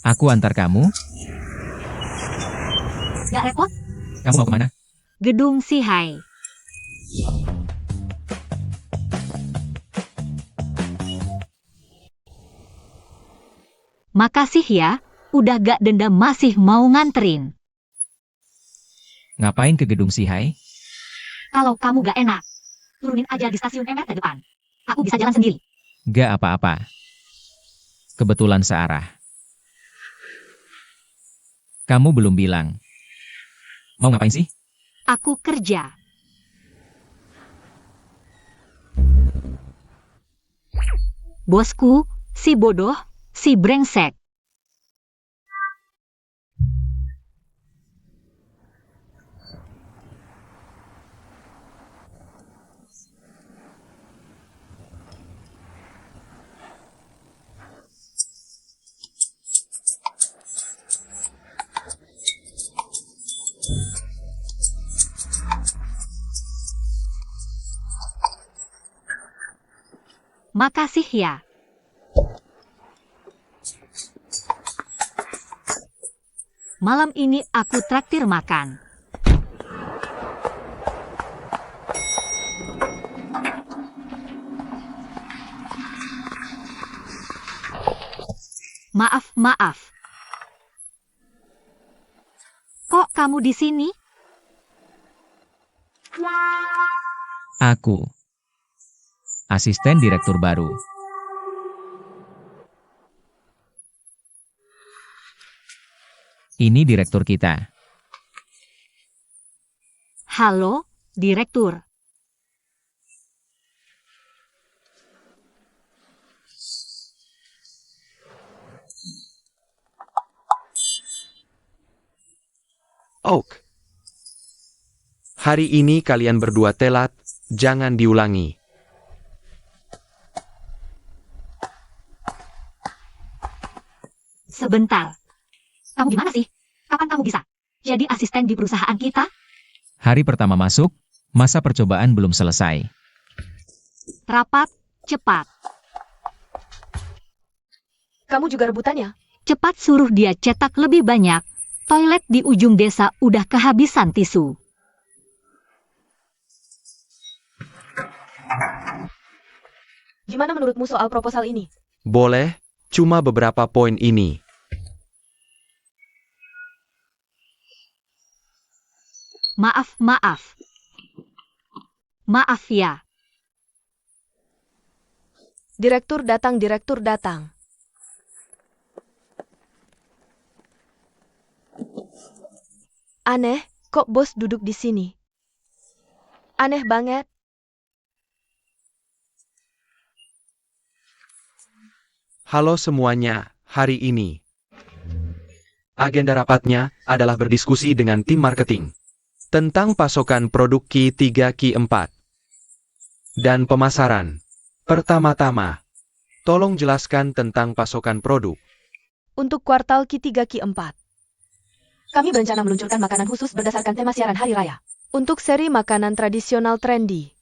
Aku antar kamu. Gak repot? Kamu mau kemana? Gedung Sihai. Makasih ya, udah gak dendam masih mau nganterin. Ngapain ke gedung Sihai? Kalau kamu gak enak, turunin aja di stasiun MRT depan. Aku bisa jalan sendiri. Gak apa-apa. Kebetulan searah. Kamu belum bilang. Mau ngapain sih? Aku kerja. Bosku, si bodoh, si brengsek. Makasih ya. Malam ini aku traktir makan. Maaf. Kok kamu di sini? Aku. Asisten direktur baru. Ini direktur kita. Halo, direktur. Oak. Hari ini kalian berdua telat, jangan diulangi. Sebentar. Kamu gimana sih? Kapan kamu bisa jadi asisten di perusahaan kita? Hari pertama masuk, masa percobaan belum selesai. Rapat, cepat. Kamu juga rebutan ya? Cepat suruh dia cetak lebih banyak. Toilet di ujung desa udah kehabisan tisu. Gimana menurutmu soal proposal ini? Boleh, cuma beberapa poin ini. Maaf. Maaf ya. Direktur datang. Aneh, kok bos duduk di sini? Aneh banget. Halo semuanya, hari ini. Agenda rapatnya adalah berdiskusi dengan tim marketing tentang pasokan produk Q3 Q4 dan pemasaran. Pertama-tama, tolong jelaskan tentang pasokan produk. Untuk kuartal Q3 Q4. Kami berencana meluncurkan makanan khusus berdasarkan tema siaran Hari Raya. Untuk seri makanan tradisional trendy.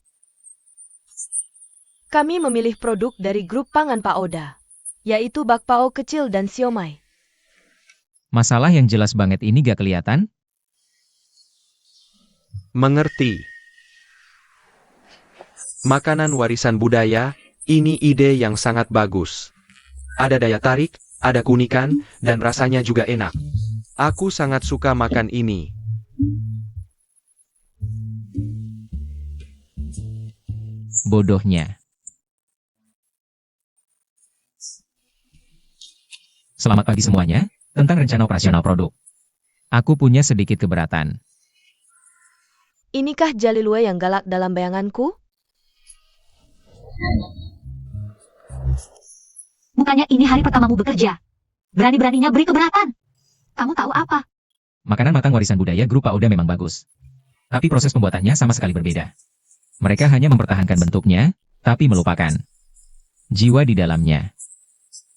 Kami memilih produk dari grup pangan Pak Oda, yaitu bakpao kecil dan siomay. Masalah yang jelas banget ini gak kelihatan? Mengerti. Makanan warisan budaya, ini ide yang sangat bagus. Ada daya tarik, ada keunikan, dan rasanya juga enak. Aku sangat suka makan ini. Bodohnya. Selamat pagi semuanya, tentang rencana operasional produk. Aku punya sedikit keberatan. Inikah Jalilwe yang galak dalam bayanganku? Bukannya ini hari pertamamu bekerja. Berani-beraninya beri keberatan. Kamu tahu apa? Makanan matang warisan budaya grup Pak Oda memang bagus. Tapi proses pembuatannya sama sekali berbeda. Mereka hanya mempertahankan bentuknya, tapi melupakan jiwa di dalamnya.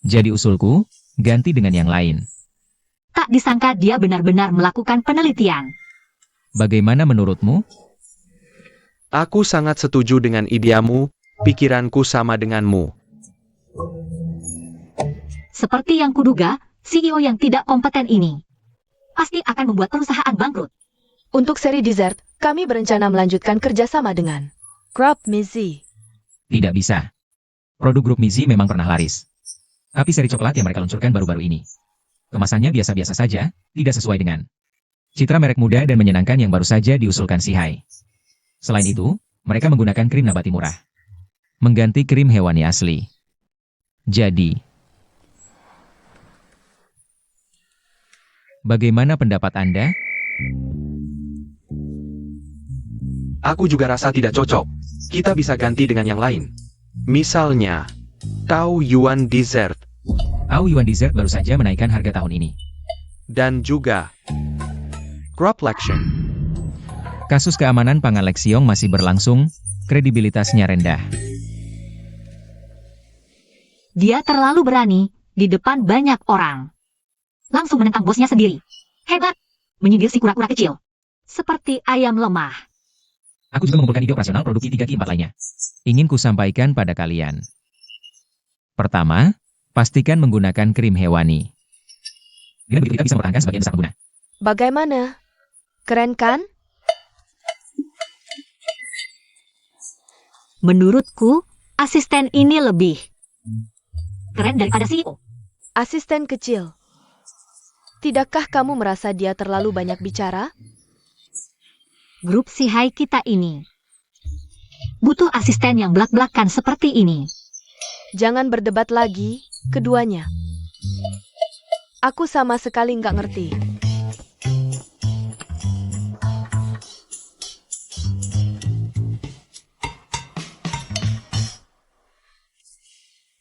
Jadi usulku, ganti dengan yang lain. Tak disangka dia benar-benar melakukan penelitian. Bagaimana menurutmu? Aku sangat setuju dengan idemu, pikiranku sama denganmu. Seperti yang kuduga, CEO yang tidak kompeten ini pasti akan membuat perusahaan bangkrut. Untuk seri dessert, kami berencana melanjutkan kerjasama dengan Grup Mizi. Tidak bisa. Produk grup Mizi memang pernah laris. Tapi seri coklat yang mereka luncurkan baru-baru ini, kemasannya biasa-biasa saja, tidak sesuai dengan citra merek muda dan menyenangkan yang baru saja diusulkan Sihai. Selain itu, mereka menggunakan krim nabati murah, mengganti krim hewani asli. Jadi, bagaimana pendapat Anda? Aku juga rasa tidak cocok. Kita bisa ganti dengan yang lain. Misalnya, Tao Yuan Dessert. Tao Yuan Dessert baru saja menaikkan harga tahun ini. Dan juga Grup Lexion. Kasus keamanan pangan Lexiong masih berlangsung, kredibilitasnya rendah. Dia terlalu berani di depan banyak orang. Langsung menentang bosnya sendiri. Hebat! Menyindir si kura-kura kecil. Seperti ayam lemah. Aku juga mengumpulkan ide operasional produk Q3Q4 lainnya. Ingin kusampaikan pada kalian. Pertama, pastikan menggunakan krim hewani. Dengan begitu kita bisa mempertahankan sebagian besar pengguna. Bagaimana? Keren kan? Menurutku, asisten ini lebih keren daripada CEO. Asisten kecil. Tidakkah kamu merasa dia terlalu banyak bicara? Grup Sihai kita ini butuh asisten yang belak-belakan seperti ini. Jangan berdebat lagi, keduanya. Aku sama sekali nggak ngerti.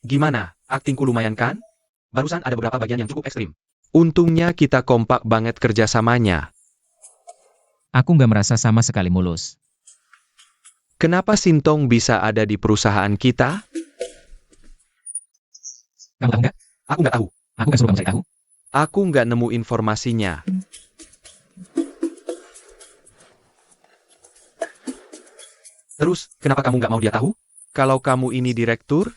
Gimana? Aktingku lumayan kan? Barusan ada beberapa bagian yang cukup ekstrim. Untungnya kita kompak banget kerjasamanya. Aku nggak merasa sama sekali mulus. Kenapa Sintong bisa ada di perusahaan kita? Kamu tahu nggak? Aku nggak tahu. Aku nggak suruh kamu cari tahu. Aku nggak nemu informasinya. Terus, kenapa kamu nggak mau dia tahu? Kalau kamu ini direktur?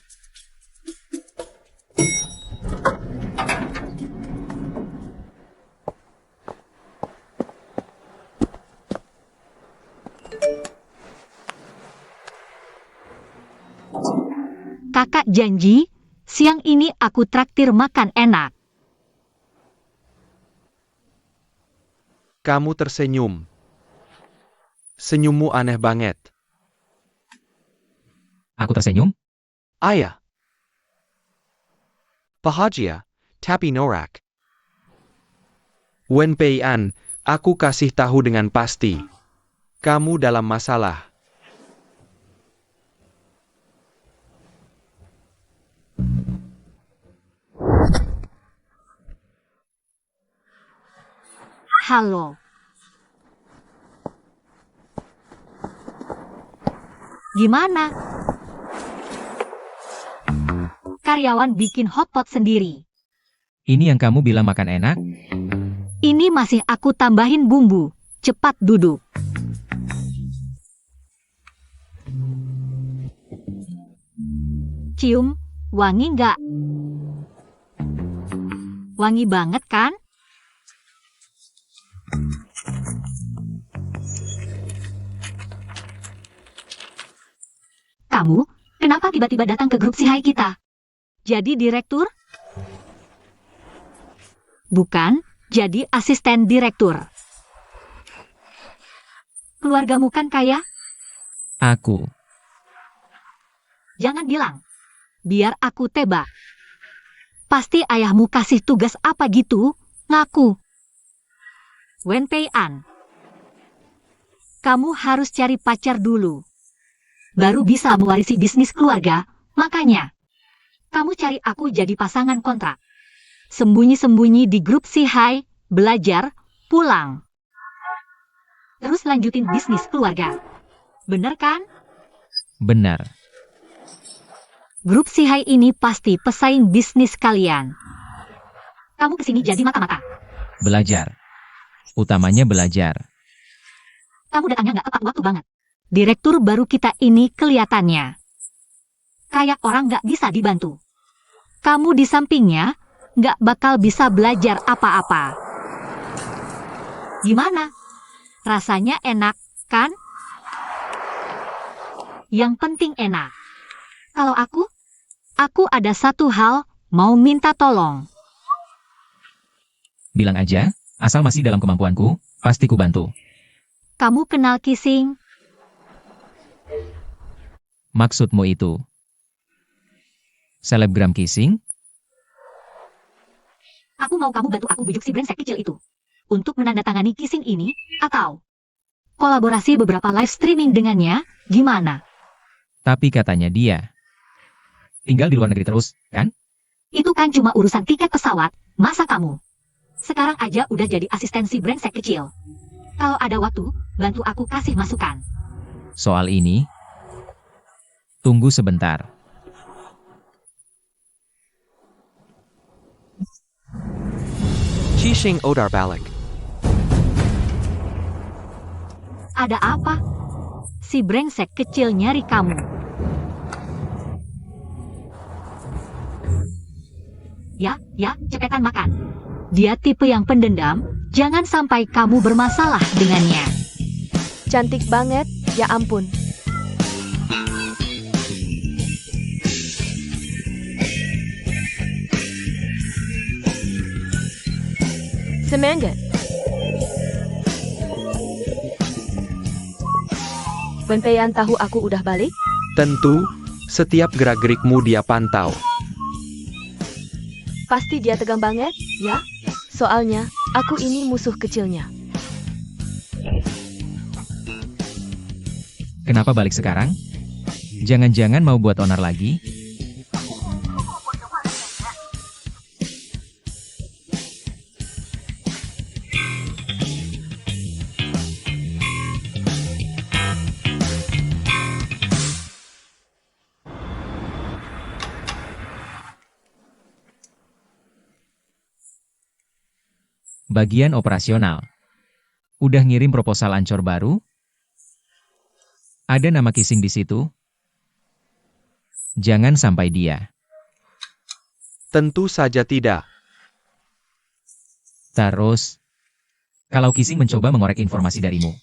Kakak janji, siang ini aku traktir makan enak. Kamu tersenyum. Senyummu aneh banget. Aku tersenyum. Ayah. Bahagia, tapi norak. Wen Pei An, aku kasih tahu dengan pasti. Kamu dalam masalah. Halo. Gimana? Karyawan bikin hotpot sendiri. Ini yang kamu bilang makan enak? Ini masih aku tambahin bumbu. Cepat duduk. Cium, wangi nggak? Wangi banget kan? Kamu, kenapa tiba-tiba datang ke grup Sihai kita? Jadi direktur? Bukan, jadi asisten direktur. Keluargamu kan kaya? Aku. Jangan bilang. Biar aku tebak. Pasti ayahmu kasih tugas apa gitu, ngaku. Wen Pei An. Kamu harus cari pacar dulu. Baru bisa mewarisi bisnis keluarga, makanya. Kamu cari aku jadi pasangan kontrak. Sembunyi-sembunyi di grup Sihai, belajar, pulang. Terus lanjutin bisnis keluarga. Bener kan? Benar. Grup Sihai ini pasti pesaing bisnis kalian. Kamu kesini jadi mata-mata. Belajar. Utamanya belajar. Kamu datangnya nggak tepat waktu banget. Direktur baru kita ini kelihatannya kayak orang nggak bisa dibantu. Kamu di sampingnya, nggak bakal bisa belajar apa-apa. Gimana? Rasanya enak, kan? Yang penting enak. Kalau aku ada satu hal mau minta tolong. Bilang aja, asal masih dalam kemampuanku, pasti ku bantu. Kamu kenal Kissing? Maksudmu itu? Selebgram Kissing? Aku mau kamu bantu aku bujuk si brengsek kecil itu. Untuk menandatangani Kissing ini, atau kolaborasi beberapa live streaming dengannya, gimana? Tapi katanya dia tinggal di luar negeri terus, kan? Itu kan cuma urusan tiket pesawat, masa kamu? Sekarang aja udah jadi asistensi brengsek kecil. Kalau ada waktu, bantu aku kasih masukan. Soal ini, tunggu sebentar. Kissing Odar balik. Ada apa? Si brengsek kecil nyari kamu. Ya, cepetan makan. Dia tipe yang pendendam, jangan sampai kamu bermasalah dengannya. Cantik banget, ya ampun. Semangat. Wenpeian tahu aku udah balik? Tentu, setiap gerak-gerikmu dia pantau. Pasti dia tegang banget, ya? Soalnya, aku ini musuh kecilnya. Kenapa balik sekarang? Jangan-jangan mau buat onar lagi? Bagian operasional. Udah ngirim proposal ancor baru? Ada nama Kissing di situ? Jangan sampai dia. Tentu saja tidak. Terus, kalau Kissing mencoba mengorek informasi darimu,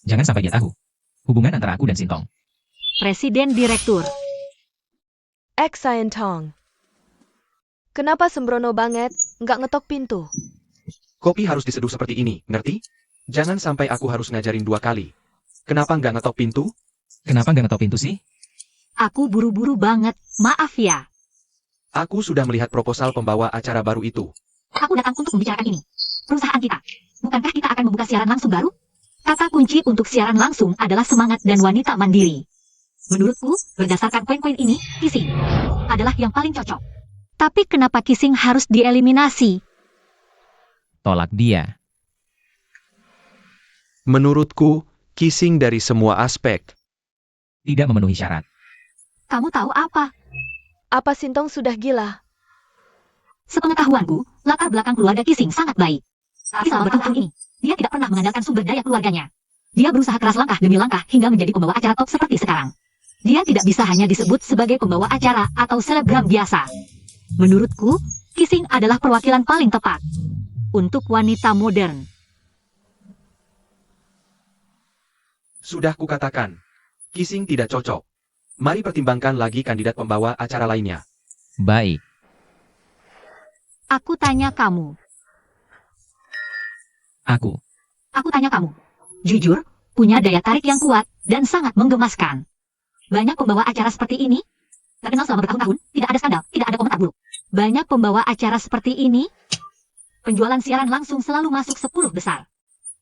jangan sampai dia tahu hubungan antara aku dan Sintong. Presiden Direktur. Tong. Kenapa sembrono banget, nggak ngetok pintu? Kopi harus diseduh seperti ini, ngerti? Jangan sampai aku harus ngajarin 2 kali. Kenapa nggak ngetok pintu? Kenapa nggak ngetok pintu sih? Aku buru-buru banget, maaf ya. Aku sudah melihat proposal pembawa acara baru itu. Aku datang untuk membicarakan ini. Perusahaan kita. Bukankah kita akan membuka siaran langsung baru? Kata kunci untuk siaran langsung adalah semangat dan wanita mandiri. Menurutku, berdasarkan poin-poin ini, Kissing adalah yang paling cocok. Tapi kenapa Kissing harus dieliminasi? Tolak dia. Menurutku, Kissing dari semua aspek. Tidak memenuhi syarat. Kamu tahu apa? Apa Sintong sudah gila? Sepengetahuanku, latar belakang keluarga Kissing sangat baik. Tapi selama bertahun-tahun ini, dia tidak pernah mengandalkan sumber daya keluarganya. Dia berusaha keras langkah demi langkah hingga menjadi pembawa acara top seperti sekarang. Dia tidak bisa hanya disebut sebagai pembawa acara atau selebgram biasa. Menurutku, Kissing adalah perwakilan paling tepat untuk wanita modern. Sudah kukatakan, Kissing tidak cocok. Mari pertimbangkan lagi kandidat pembawa acara lainnya. Baik. Aku tanya kamu. Aku tanya kamu. Jujur, punya daya tarik yang kuat dan sangat menggemaskan. Banyak pembawa acara seperti ini terkenal selama bertahun-tahun, tidak ada skandal, tidak ada komentar buruk. Banyak pembawa acara seperti ini, penjualan siaran langsung selalu masuk 10 besar.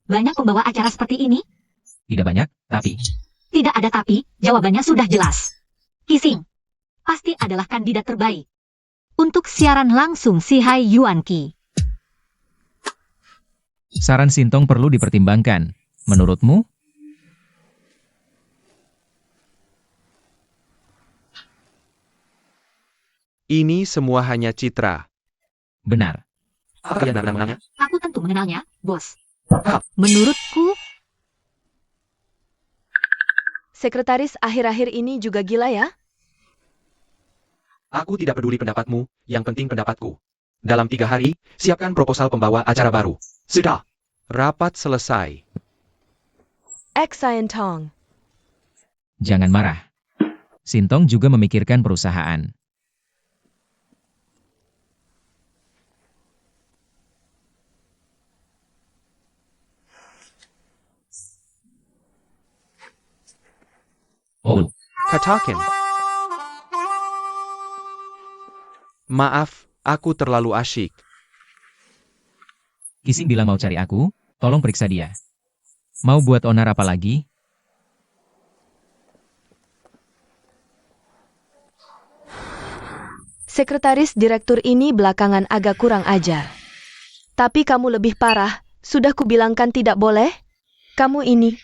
Banyak pembawa acara seperti ini, Tidak banyak, tapi tidak ada tapi, jawabannya sudah jelas. Kissing pasti adalah kandidat terbaik untuk siaran langsung si Hai Yuan Ki. saran Sintong perlu dipertimbangkan. Menurutmu? Ini semua hanya citra. Benar. Apa kalian mengenalnya? Aku tentu mengenalnya, bos. Ah. Menurutku, Sekretaris akhir-akhir ini juga gila ya? Aku tidak peduli pendapatmu, yang penting pendapatku. Dalam 3 hari, siapkan proposal pembawa acara baru. Sudah. Rapat selesai. X Tong. Jangan marah. Sintong juga memikirkan perusahaan. Oh, Katakan. Maaf, aku terlalu asyik. Kissing bilang mau cari aku, tolong periksa dia. Mau buat onar apa lagi? Sekretaris direktur ini belakangan agak kurang ajar. Tapi kamu lebih parah, sudah kubilangkan tidak boleh? Kamu ini.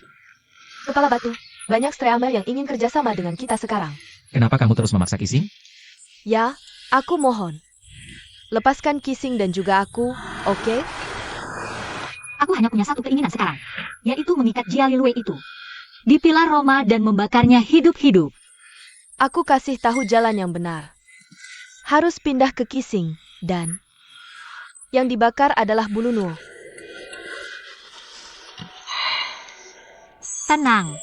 Kepala batu, banyak streamer yang ingin kerjasama dengan kita sekarang. Kenapa kamu terus memaksa Kissing? Ya, aku mohon. Lepaskan Kissing dan juga aku, oke? Aku hanya punya satu keinginan sekarang, yaitu mengikat Jia Lilwei itu di pilar Roma dan membakarnya hidup-hidup. Aku kasih tahu jalan yang benar. Harus pindah ke Kissing, dan yang dibakar adalah bulu Nuo. Tenang.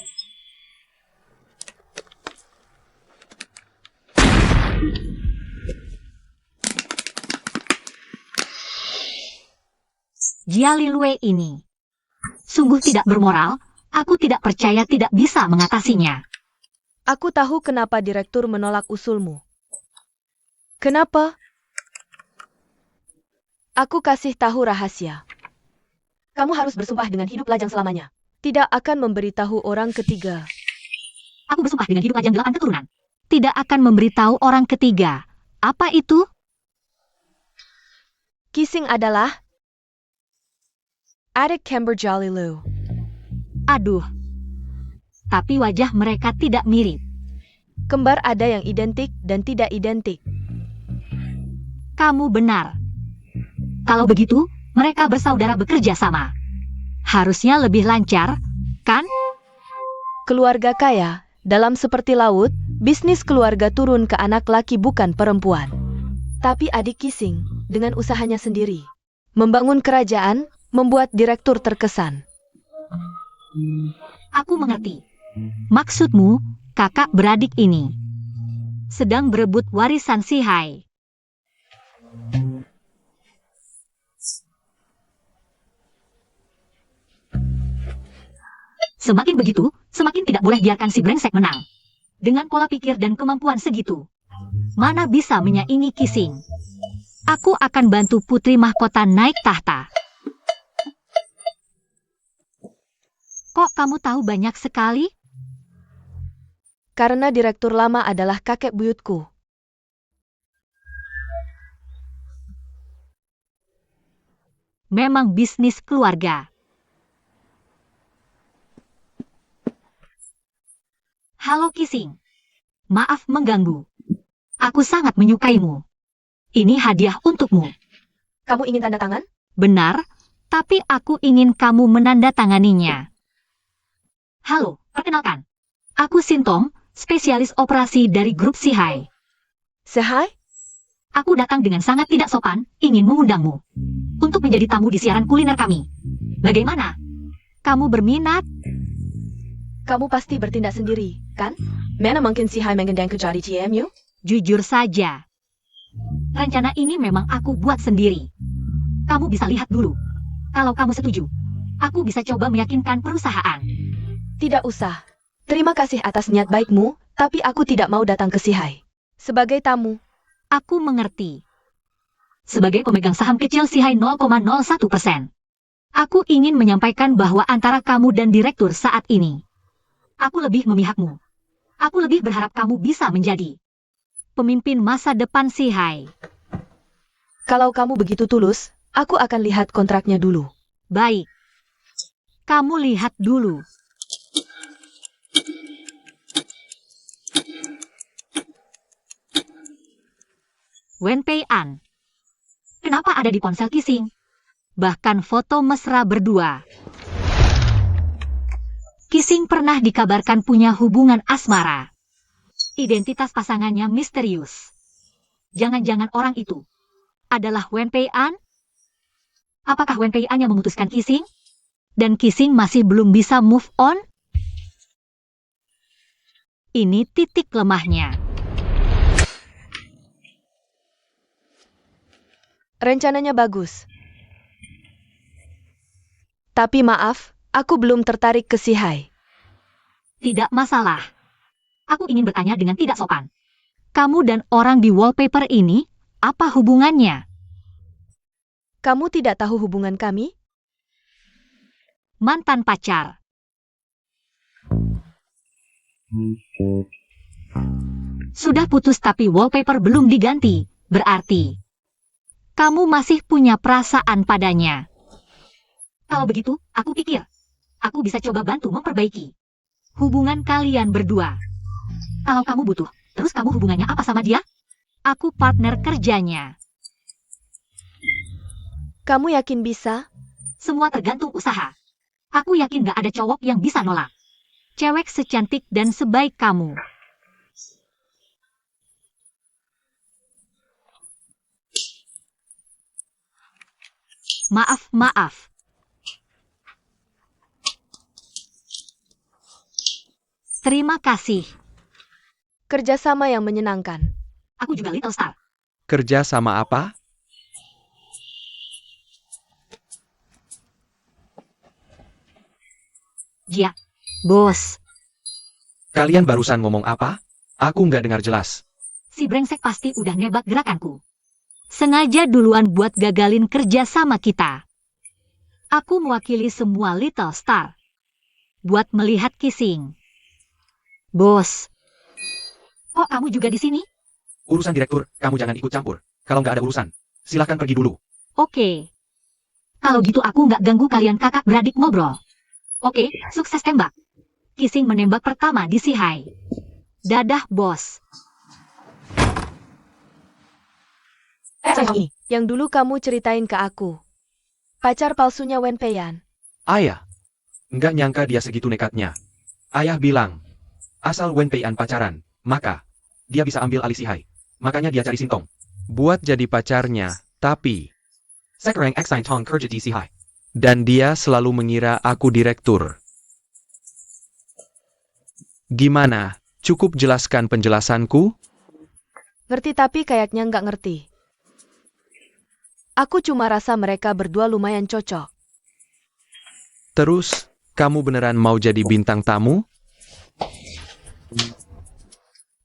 Jia Lilwei ini sungguh tidak bermoral. Aku tidak percaya tidak bisa mengatasinya. Aku tahu kenapa direktur menolak usulmu. Kenapa? Aku kasih tahu rahasia. Kamu harus bersumpah dengan hidup lajang selamanya. Tidak akan memberitahu orang ketiga. Aku bersumpah dengan hidup lajang 8 keturunan. Tidak akan memberitahu orang ketiga. Apa itu? Kissing adalah adik Kember Jolly-Lu. Aduh. Tapi wajah mereka tidak mirip. Kembar ada yang identik dan tidak identik. Kamu benar. Kalau begitu, mereka bersaudara bekerja sama. Harusnya lebih lancar, kan? Keluarga kaya, dalam seperti laut, bisnis keluarga turun ke anak laki bukan perempuan. Tapi adik Kissing, dengan usahanya sendiri, membangun kerajaan, membuat direktur terkesan. Aku mengerti. Maksudmu, kakak beradik ini sedang berebut warisan si Hai. Semakin begitu, semakin tidak boleh biarkan si brengsek menang. Dengan pola pikir dan kemampuan segitu, mana bisa menyaingi Kissing? Aku akan bantu putri mahkota naik tahta. Kok kamu tahu banyak sekali? Karena direktur lama adalah kakek buyutku. Memang bisnis keluarga. Halo Kissing. Maaf mengganggu. Aku sangat menyukaimu. Ini hadiah untukmu. Kamu ingin tanda tangan? Benar, tapi aku ingin kamu menandatanganinya. Halo, perkenalkan. Aku Sintong, spesialis operasi dari grup Sihai. Sehai? Aku datang dengan sangat tidak sopan, ingin mengundangmu untuk menjadi tamu di siaran kuliner kami. Bagaimana? Kamu berminat? Kamu pasti bertindak sendiri, kan? Mana mungkin Sihai menggendang kejari CMU? Jujur saja. Rencana ini memang aku buat sendiri. Kamu bisa lihat dulu. Kalau kamu setuju, aku bisa coba meyakinkan perusahaan. Tidak usah. Terima kasih atas niat baikmu, tapi aku tidak mau datang ke Sihai. Sebagai tamu. Aku mengerti. Sebagai pemegang saham kecil Sihai 0,01%. Aku ingin menyampaikan bahwa antara kamu dan direktur saat ini, aku lebih memihakmu. Aku lebih berharap kamu bisa menjadi pemimpin masa depan Sihai. Kalau kamu begitu tulus, aku akan lihat kontraknya dulu. Baik. Kamu lihat dulu. Wen Pei An. Kenapa ada di ponsel Kissing? Bahkan foto mesra berdua. Kissing pernah dikabarkan punya hubungan asmara. Identitas pasangannya misterius. Jangan-jangan orang itu adalah Wen Pei An? Apakah Wen Pei An yang memutuskan Qixing? Dan Qixing masih belum bisa move on? Ini titik lemahnya. Rencananya bagus. Tapi maaf, aku belum tertarik ke si Hai. Tidak masalah. Aku ingin bertanya dengan tidak sopan. Kamu dan orang di wallpaper ini, apa hubungannya? Kamu tidak tahu hubungan kami? Mantan pacar. Sudah putus tapi wallpaper belum diganti. Berarti kamu masih punya perasaan padanya. Kalau begitu, aku pikir aku bisa coba bantu memperbaiki hubungan kalian berdua. Kalau kamu butuh, terus kamu hubungannya apa sama dia? Aku partner kerjanya. Kamu yakin bisa? Semua tergantung usaha. Aku yakin gak ada cowok yang bisa nolak cewek secantik dan sebaik kamu. Maaf. Terima kasih. Kerjasama yang menyenangkan. Aku juga Little Star. Kerja sama apa? Jia. Bos. Kalian barusan ngomong apa? Aku nggak dengar jelas. Si brengsek pasti udah nebak gerakanku. Sengaja duluan buat gagalin kerja sama kita. Aku mewakili semua Little Star. Buat melihat Qixing. Bos. Kok kamu juga di sini? Urusan direktur, kamu jangan ikut campur. Kalau nggak ada urusan, silahkan pergi dulu. Oke. Kalau gitu aku nggak ganggu kalian kakak beradik ngobrol. Oke, sukses tembak. Qixing menembak pertama di si Hai. Dadah, bos. Yang dulu kamu ceritain ke aku. Pacar palsunya Wen Pei An. Ayah, nggak nyangka dia segitu nekatnya. Ayah bilang, asal Wen Pei An pacaran, maka dia bisa ambil alih si Hai. Makanya dia cari Sintong buat jadi pacarnya, tapi sekarang Xine Tong kerja di si Hai. Dan dia selalu mengira aku direktur. Gimana? Cukup jelaskan penjelasanku? Ngerti tapi kayaknya nggak ngerti. Aku cuma rasa mereka berdua lumayan cocok. Terus, kamu beneran mau jadi bintang tamu?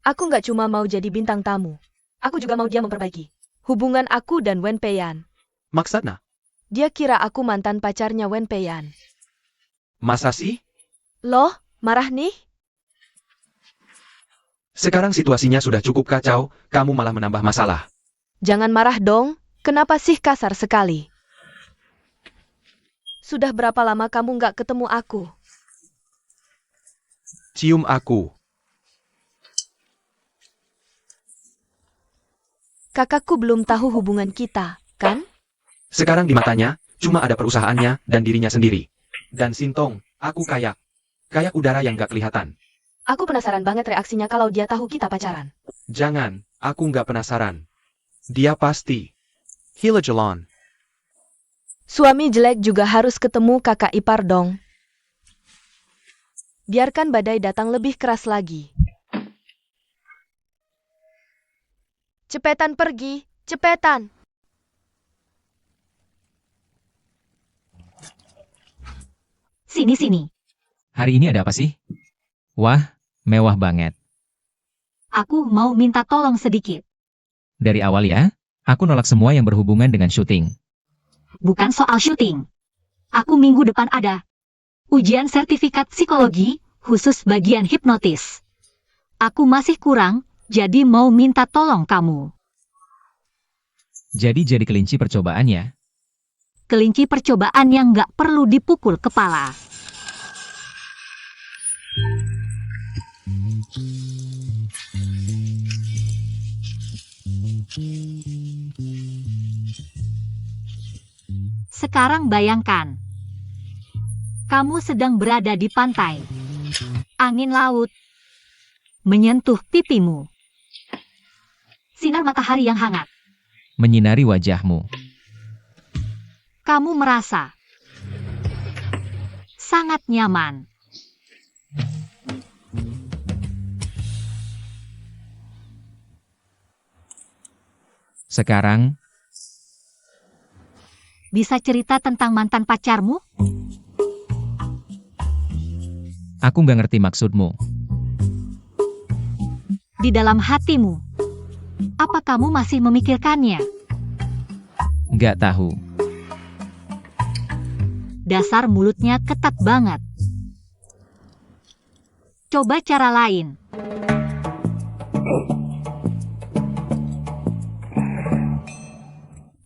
Aku nggak cuma mau jadi bintang tamu. Aku juga mau dia memperbaiki hubungan aku dan Wen Pei An. Maksudnya? Dia kira aku mantan pacarnya Wen Pei An. Masa sih? Loh, marah nih? Sekarang situasinya sudah cukup kacau, kamu malah menambah masalah. Jangan marah dong, kenapa sih kasar sekali? Sudah berapa lama kamu nggak ketemu aku? Cium aku. Kakakku belum tahu hubungan kita, kan? Sekarang di matanya, cuma ada perusahaannya dan dirinya sendiri. Dan Sintong, aku kayak udara yang gak kelihatan. Aku penasaran banget reaksinya kalau dia tahu kita pacaran. Jangan, aku nggak penasaran. Dia pasti. Hila Jalan. Suami jelek juga harus ketemu kakak ipar dong. Biarkan badai datang lebih keras lagi. Cepetan pergi, cepetan. Sini. Hari ini ada apa sih? Wah, mewah banget. Aku mau minta tolong sedikit. Dari awal ya, aku nolak semua yang berhubungan dengan syuting. Bukan soal syuting. Aku minggu depan ada ujian sertifikat psikologi khusus bagian hipnotis. Aku masih kurang, jadi mau minta tolong kamu. Jadi kelinci percobaan ya. Kelinci percobaan yang nggak perlu dipukul kepala. Sekarang bayangkan, kamu sedang berada di pantai. Angin laut menyentuh pipimu. Sinar matahari yang hangat menyinari wajahmu. Kamu merasa sangat nyaman. Sekarang, Bisa cerita tentang mantan pacarmu? aku nggak ngerti maksudmu. Di dalam hatimu, apa kamu masih memikirkannya? Nggak tahu. Dasar mulutnya ketat banget. Coba cara lain.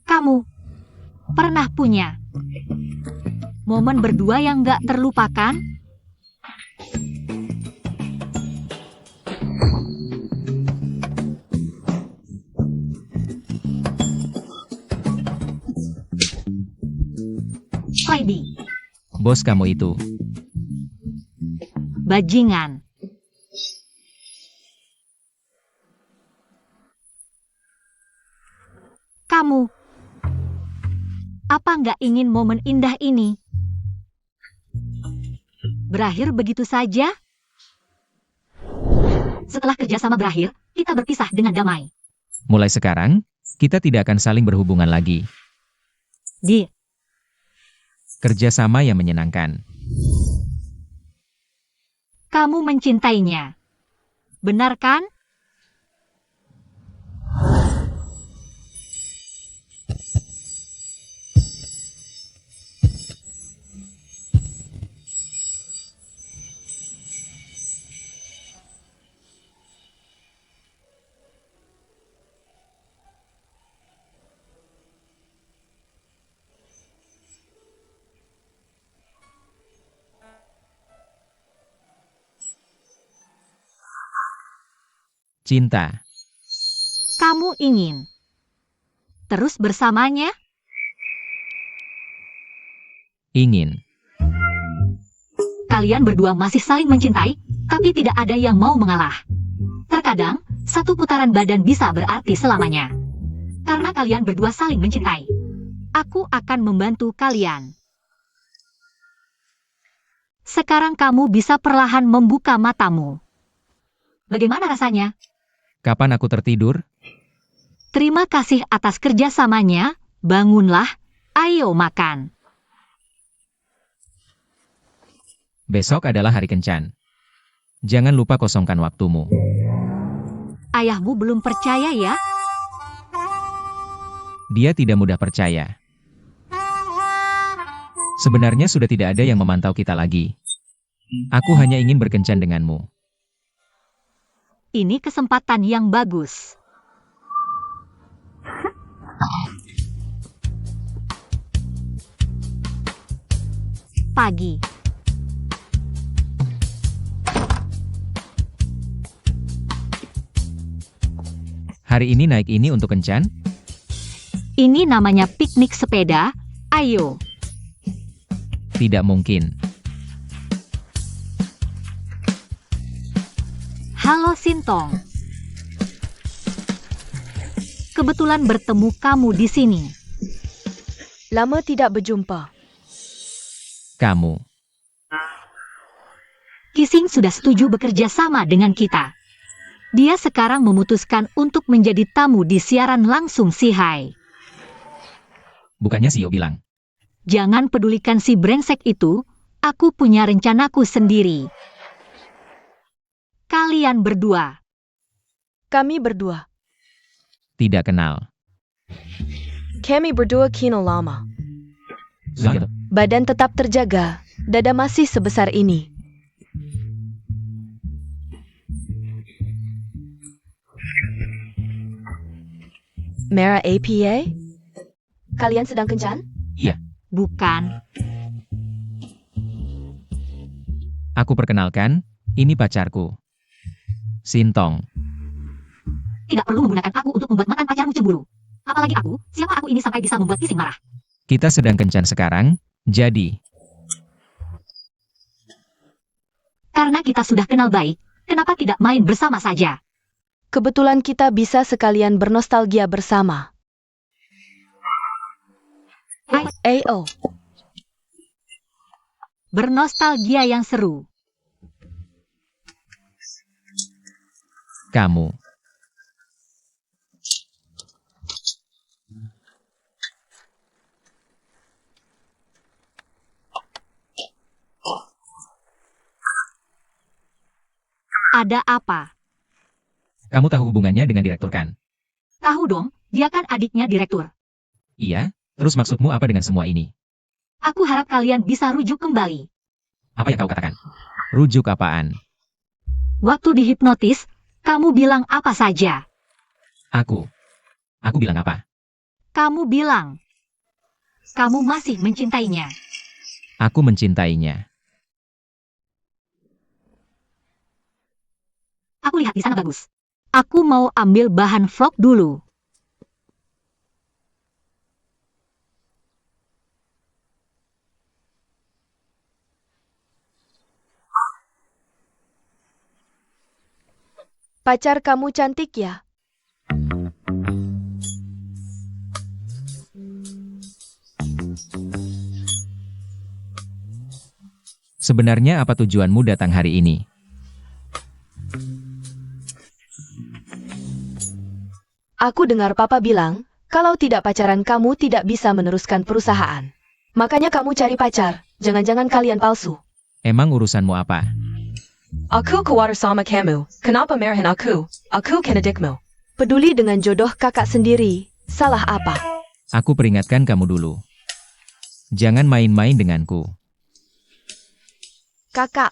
Kamu pernah punya momen berdua yang gak terlupakan? Heidi, Bos kamu itu. bajingan. Kamu, apa nggak ingin momen indah ini berakhir begitu saja? Setelah kerjasama berakhir, kita berpisah dengan damai. Mulai sekarang, kita tidak akan saling berhubungan lagi. Di Kerjasama yang menyenangkan. kamu mencintainya, benar kan? Cinta. Kamu ingin terus bersamanya? Ingin. Kalian berdua masih saling mencintai, tapi tidak ada yang mau mengalah. Terkadang, satu putaran badan bisa berarti selamanya. Karena kalian berdua saling mencintai, aku akan membantu kalian. Sekarang kamu bisa perlahan membuka matamu. Bagaimana rasanya? Kapan aku tertidur? Terima kasih atas kerjasamanya. Bangunlah, ayo makan. Besok adalah hari kencan. Jangan lupa kosongkan waktumu. Ayahmu belum percaya ya? Dia tidak mudah percaya. Sebenarnya sudah tidak ada yang memantau kita lagi. Aku hanya ingin berkencan denganmu. Ini kesempatan yang bagus. Pagi. Hari ini naik ini untuk kencan? Ini namanya piknik sepeda. Ayo. Tidak mungkin. Halo Sintong. Kebetulan bertemu kamu di sini. Lama tidak berjumpa. Kamu. Kissing sudah setuju bekerja sama dengan kita. Dia sekarang memutuskan untuk menjadi tamu di siaran langsung Si Hai. Bukannya CEO bilang. Jangan pedulikan si brengsek itu, aku punya rencanaku sendiri. Kalian berdua. Kami berdua. Tidak kenal. Kami berdua kino lama. Badan tetap terjaga. Dada masih sebesar ini. Merah APA? Kalian sedang kencan? Bukan. Aku perkenalkan, ini pacarku. Sintong. Tidak perlu menggunakan aku untuk membuat mantan pacarmu cemburu. Apalagi aku, siapa aku ini sampai bisa membuat Kissing marah. Kita sedang kencan sekarang, jadi. Karena kita sudah kenal baik, kenapa tidak main bersama saja? Kebetulan kita bisa sekalian bernostalgia bersama. AO. Bernostalgia yang seru. Kamu. Ada apa? Kamu tahu hubungannya dengan direktur kan? Tahu dong, dia kan adiknya direktur. Iya, terus maksudmu apa dengan semua ini? Aku harap kalian bisa rujuk kembali. Apa yang kau katakan? Rujuk apaan? Waktu dihipnotis, kamu bilang apa saja? Aku bilang apa? Kamu bilang, kamu masih mencintainya. Aku mencintainya. Aku lihat di sana bagus. Aku mau ambil bahan vlog dulu. Pacar kamu cantik ya? Sebenarnya apa tujuanmu datang hari ini? Aku dengar papa bilang, kalau tidak pacaran kamu tidak bisa meneruskan perusahaan. Makanya kamu cari pacar, jangan-jangan kalian palsu. Emang urusanmu apa? Aku khawatir sama kamu, kenapa marahin aku? Aku kan adikmu. Peduli dengan jodoh kakak sendiri, salah apa? Aku peringatkan kamu dulu. Jangan main-main denganku. Kakak,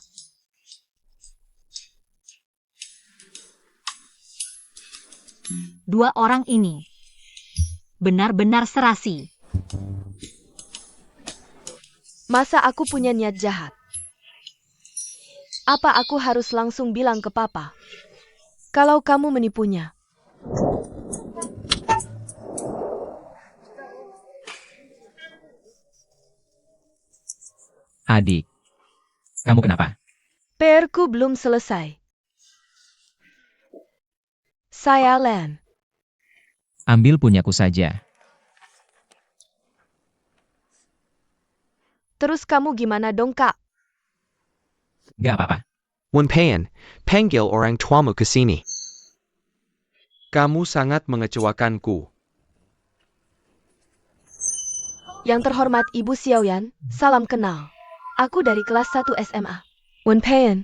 Dua orang ini benar-benar serasi. masa aku punya niat jahat? Apa aku harus langsung bilang ke papa? Kalau kamu menipunya. Adik. Kamu kenapa? PR-ku belum selesai. Saya Len. Ambil punyaku saja. Terus kamu gimana dong, Kak? Gak apa-apa. Wenpeian, panggil orang tuamu ke sini. Kamu sangat mengecewakanku. Yang terhormat Ibu Xiaoyan, salam kenal. Aku dari kelas 1 SMA. Wenpeian.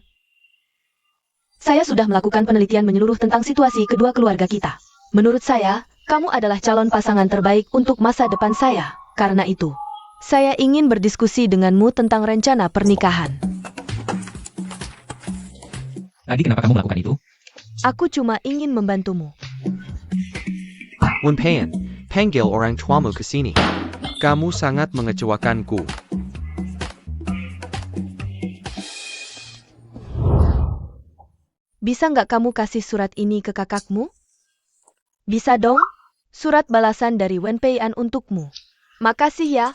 Saya sudah melakukan penelitian menyeluruh tentang situasi kedua keluarga kita. Menurut saya, kamu adalah calon pasangan terbaik untuk masa depan saya. Karena itu, saya ingin berdiskusi denganmu tentang rencana pernikahan. Tadi kenapa kamu melakukan itu? Aku cuma ingin membantumu. Wenpeian, panggil orang tuamu ke sini. Kamu sangat mengecewakanku. Bisa nggak kamu kasih surat ini ke kakakmu? Bisa dong? Surat balasan dari Wenpeian untukmu. Makasih ya.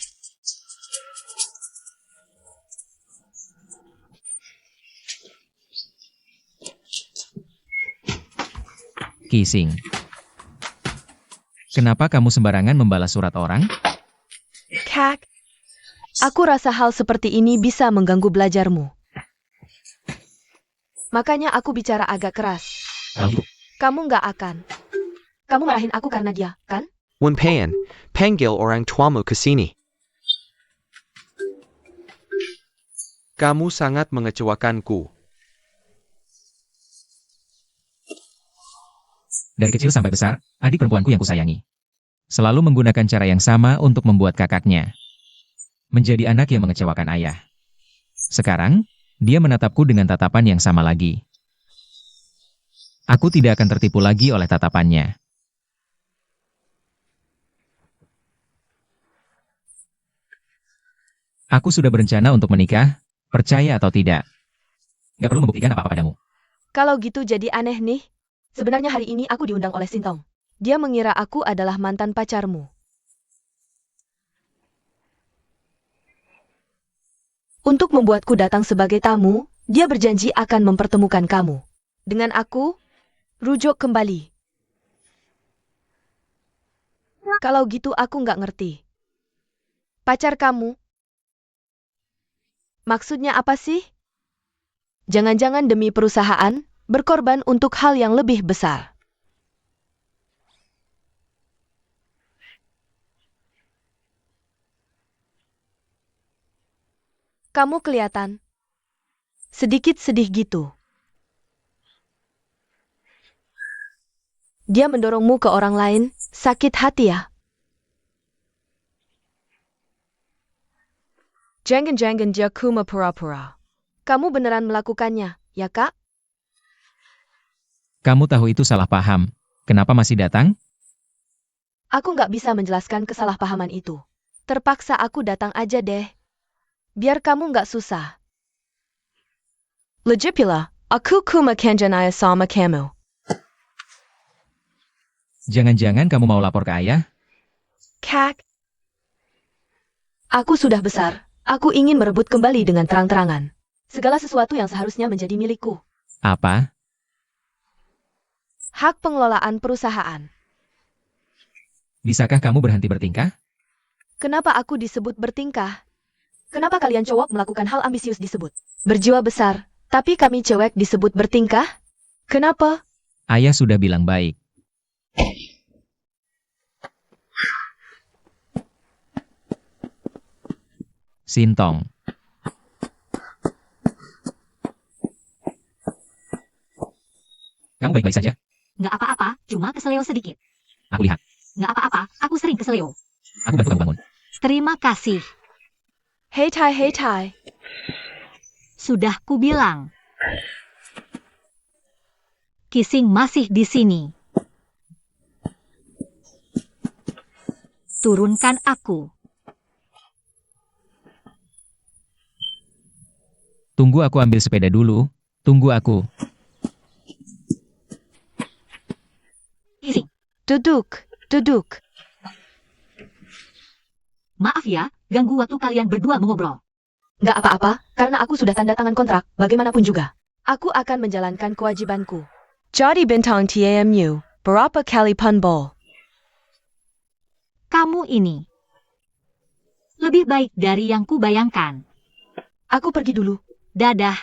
Kissing. Kenapa kamu sembarangan membalas surat orang? Kak. Aku rasa hal seperti ini bisa mengganggu belajarmu. Makanya aku bicara agak keras. Kalau Kamu nggak akan. Kamu marahin aku karena dia, kan? Wenpeian, panggil orang tuamu ke sini. Kamu sangat mengecewakanku. dari kecil sampai besar, adik perempuanku yang kusayangi. Selalu menggunakan cara yang sama untuk membuat kakaknya menjadi anak yang mengecewakan ayah. Sekarang, dia menatapku dengan tatapan yang sama lagi. Aku tidak akan tertipu lagi oleh tatapannya. Aku sudah berencana untuk menikah, percaya atau tidak. Gak perlu membuktikan apa-apa padamu. Kalau gitu jadi aneh nih. Sebenarnya hari ini aku diundang oleh Sintong. Dia mengira aku adalah mantan pacarmu. Untuk membuatku datang sebagai tamu, dia berjanji akan mempertemukan kamu. Dengan aku, rujuk kembali. Kalau gitu aku nggak ngerti. Pacar kamu? Maksudnya apa sih? Jangan-jangan demi perusahaan, berkorban untuk hal yang lebih besar. Kamu kelihatan sedikit sedih gitu. Dia mendorongmu ke orang lain, sakit hati ya? Jangan-jangan dia cuma pura-pura. Kamu beneran melakukannya, ya kak? Kamu tahu itu salah paham. Kenapa masih datang? Aku nggak bisa menjelaskan kesalahpahaman itu. Terpaksa aku datang aja deh. Biar kamu nggak susah. Lagipula, aku cuma kenjanaya sama kamu. Jangan-jangan kamu mau lapor ke ayah? Kak. Aku sudah besar. Aku ingin merebut kembali dengan terang-terangan segala sesuatu yang seharusnya menjadi milikku. Apa? Hak pengelolaan perusahaan. Bisakah kamu berhenti bertingkah? Kenapa aku disebut bertingkah? Kenapa kalian cowok melakukan hal ambisius disebut berjiwa besar, tapi kami cewek disebut bertingkah? Kenapa? Ayah sudah bilang baik. Sintong. Kamu baik-baik saja? Nggak apa-apa, cuma keseleo sedikit. Aku lihat. Nggak apa-apa, aku sering keseleo. Aku bantu kamu bangun. Terima kasih. Hei Tai. Sudah kubilang. Kissing masih di sini. Turunkan aku. Tunggu aku ambil sepeda dulu. Tunggu aku. Kissing. Duduk. Maaf ya, ganggu waktu kalian berdua mengobrol. Nggak apa-apa, karena aku sudah tanda tangan kontrak, bagaimanapun juga. Aku akan menjalankan kewajibanku. Jadi bintang TAMU, berapa kali punball? Kamu ini lebih baik dari yang kubayangkan. Aku pergi dulu. Dadah.